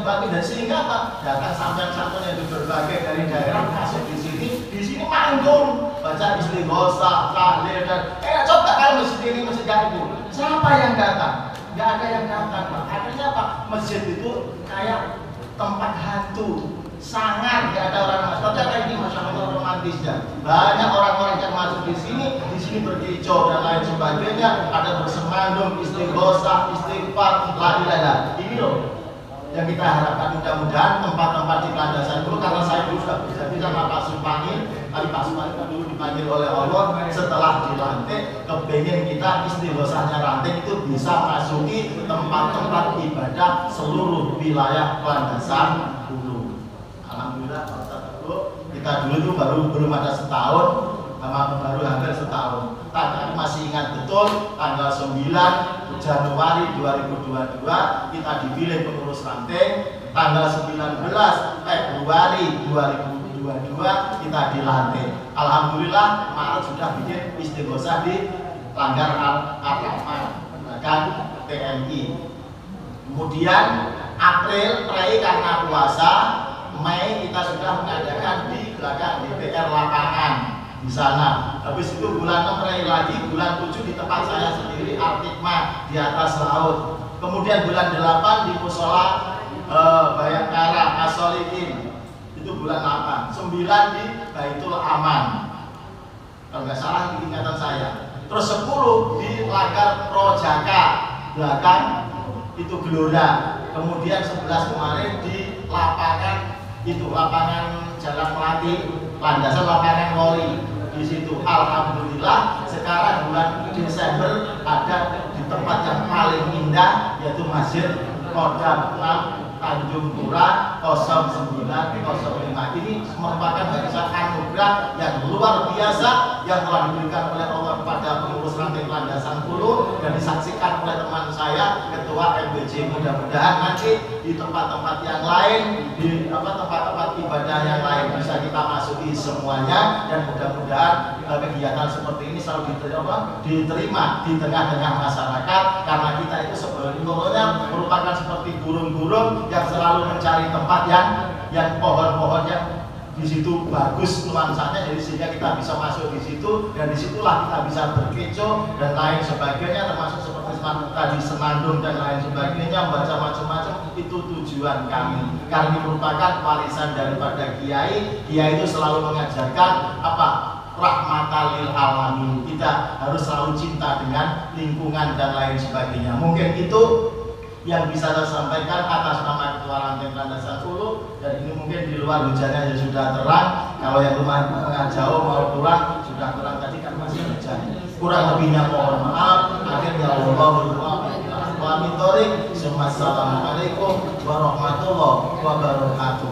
bagus dan sehingga apa? Datang sampean-sampean yang berbagai dari daerah masuk di sini manggung, baca istighosah, tahlil dan coba kalau masjid ini masjid itu siapa yang datang? Nggak ada yang datang Pak. Akhirnya apa? Masjid itu kayak tempat hantu, sangat nggak ada orang masuk. Tapi ini masya Allah romantisnya. Banyak orang-orang yang masuk di sini berkicau dan lain sebagainya. Ada bersemandung, istighosah, istighfar, la ilaha. Ini loh yang kita harapkan mudah-mudahan tempat-tempat di landasan dulu karena saya dulu sudah bisa sama Pak Supani. Tapi Pak Supani kan dulu dipanggil oleh Allah setelah dilantik, kepengen kita istighosahnya ranting itu bisa masuki tempat-tempat ibadah seluruh wilayah landasan dulu. Alhamdulillah kita dulu itu belum ada setahun, baru hampir setahun. Aku masih ingat betul tanggal 9 Januari 2022 kita dipilih pengurus ranting. Tanggal 19 Februari 2022 kita dilantik. Alhamdulillah Maret sudah bikin istighosah di Langgar Al-Rahman bahkan TNI. Kemudian April karena puasa, Mei kita sudah mengadakan di belakang DPR lapangan di sana. Habis itu bulan 6 lagi, bulan 7 di tempat saya sendiri Al-Hikmah di atas laut. Kemudian bulan 8 di Musola Bayangkara As-Solihin. Itu bulan 8. 9 di Baitul Aman. Kalau nggak salah di ingatan saya. Terus 10 di Langgar Projaka belakang itu Gelora. Kemudian 11 kemarin di lapangan itu, lapangan Jalan Melati, landasan lapangan Wori. Di situ alhamdulillah sekarang bulan Desember ada di tempat yang paling indah, yaitu Masjid Kodam 6 Tanjung Pura 0905. Ini merupakan barisan anugerah yang luar biasa yang telah diberikan oleh Allah kepada pengurus ranting landasan Hulu dan disaksikan oleh teman saya Ketua MBJ. Mudah-mudahan nanti di tempat-tempat yang lain, di tempat-tempat ibadah yang lain bisa kita masuki semuanya, dan mudah-mudahan kegiatan seperti ini selalu diterima di tengah-tengah masyarakat, karena kita itu sebenarnya merupakan seperti burung-burung yang selalu mencari tempat yang pohon-pohon yang di situ bagus nuansanya, jadi sehingga kita bisa masuk di situ, dan disitulah kita bisa berkeco dan lain sebagainya, termasuk seperti tadi senandung dan lain sebagainya, membaca macam-macam. Itu tujuan kami, karena ini merupakan warisan daripada Kiai. Kiai itu selalu mengajarkan apa? Rahmatan lil alamin. Kita harus selalu cinta dengan lingkungan dan lain sebagainya. Mungkin itu yang bisa saya sampaikan atas nama Ketua Ranting Landasan Hulu. Dan ini mungkin di luar hujannya sudah terang. Kalau yang rumah tengah jauh mau pulang sudah terang, tadi kan masih hujan. Kurang lebihnya mohon maaf. Akhirnya Assalamualaikum warahmatullahi wabarakatuh.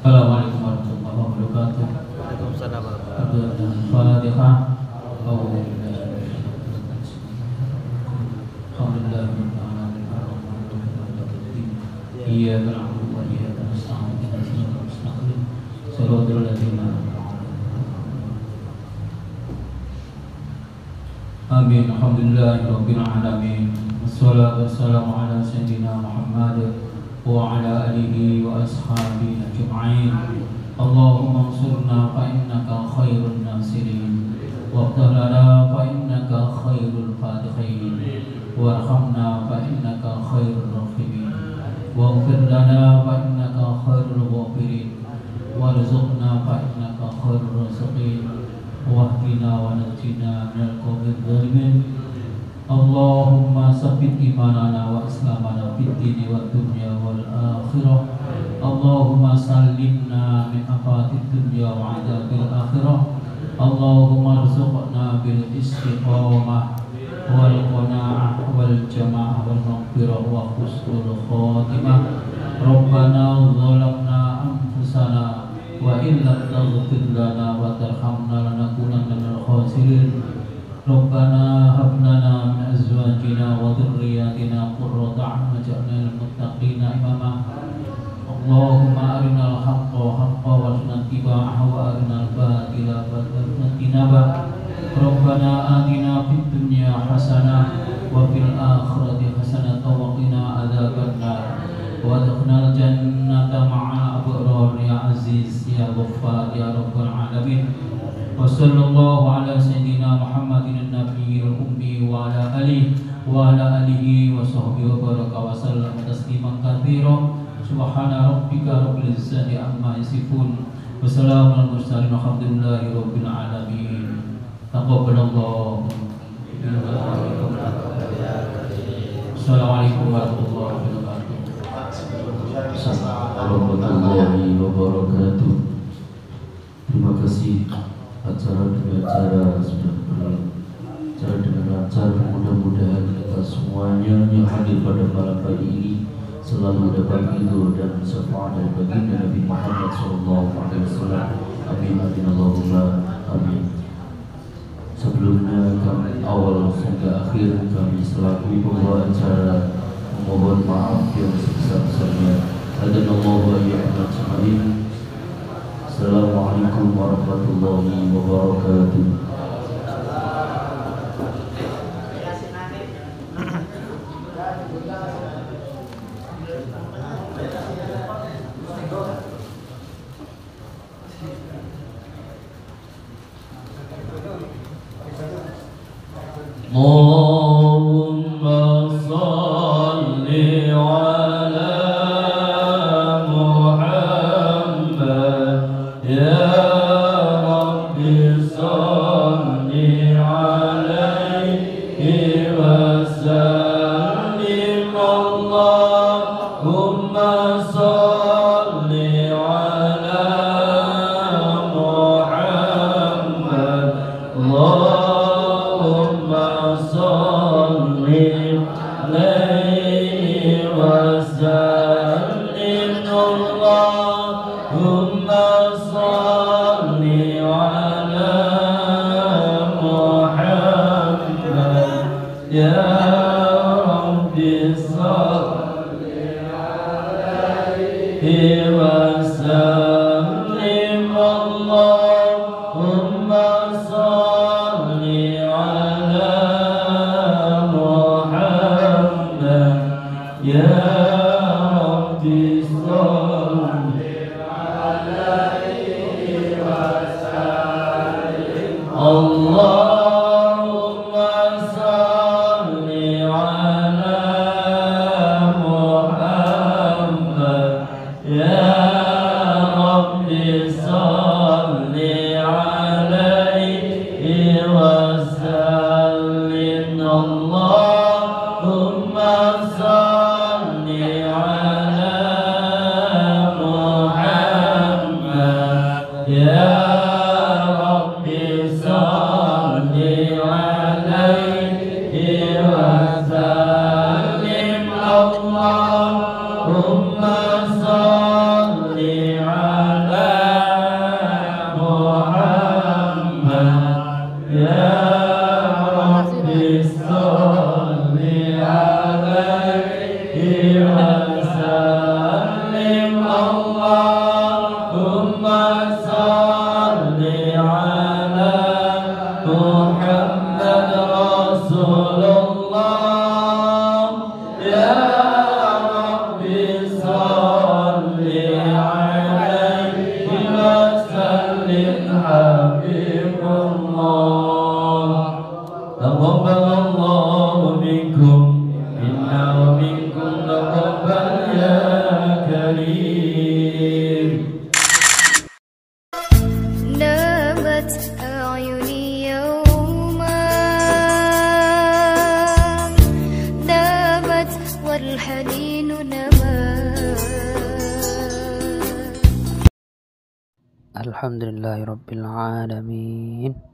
Assalamualaikum warahmatullahi wabarakatuh. Waalaikumsalam Al-Fatihah. Iyyaka na'budu wa iyyaka nasta'in. Shiratal ladzina Amin. Alhamdulillahirabbil alamin. Wassalatu wassalamu ala sayyidina Muhammad wa ala alihi wa ashabihi ajma'in. Allahumma ansurna fa innaka khairun nasirin, waghfir lana fa innaka khairul fatihin, warhamna fa innaka khairur rahimin, waghfir lana fa innaka khairul ghafirin, warzuqna fa innaka khairur raziqin, wahdina wa najjina minal qawmidh dhalimin. Allahumma sabbit imanana wa islamana fid dini wad dunya wal akhirah. Allahumma sallimna min afatid dunya wa adabil akhirah. Allahumma arzuqna bil istiqamah wal qanaah wal jamaah wal maghfirah wa husnul khatimah. Rabbana zalamna anfusana wa in lam taghfir lana wa tarhamna lanakunanna minal khasirin. Rabbana hab lana min azwajina wa dhurriyyatina qurrata a'yun waj'alna lil muttaqina imama. Allahumma arinal haqqa haqqan warzuqna ittiba'ahu wa arinal batila batilan warzuqna ijtinabah. Rabbana atina fid dunya hasanah wa fil akhirati hasanah wa qina adzabannar. Wa adkhilnal jannata ma'al abrar ya aziz ya ghaffar ya rabbal alamin. Wa sallallahu ala sayyidina Muhammadin an-nabiyil ummi wa ala alihi wa sahbihi wa baraka wa sallam tasliman katsiran. Subhana rabbika rabbil izzati amma yasifun wa salamun alal mursalin walhamdulillahi rabbil alamin. Taqabbalallahu. Assalamualaikum warahmatullahi wabarakatuh. Warahmatullahi wabarakatuh. Terima kasih. Acara demi acara sudah berjalan dengan lancar. Mudah-mudahan kita semuanya yang hadir pada malam pagi ini selalu dapat ridho dan syafaat dari baginda Nabi Muhammad SAW. Amin. Amin Allahumma amin. Sebelumnya kami awal hingga akhir kami selaku pembawa acara memohon maaf yang sebesar-besarnya. Hadanallahu wa iyyakum ajma'in. Assalamualaikum warahmatullahi wabarakatuh. Allahumma صل على محمد اللهم صل عليه وسلم اللهم صل على محمد يا ربي صل عليه وسلم اللهم صل على محمد يا ربي صل عليه وسلم اللهم صل على محمد يا ربي صل عليه وسلم اللهم صل على محمد يا ربي صل عليه وسلم اللهم صل على محمد يا ربي صل عليه وسلم اللهم صل على محمد رسول الله يا ربي صل عليه وسلم حبيب الله تقبل الله منكم منا ومنكم تقبل يا كريم نامت أعيني يوما نامت والحنين نما Alhamdulillahi Rabbil Alamin.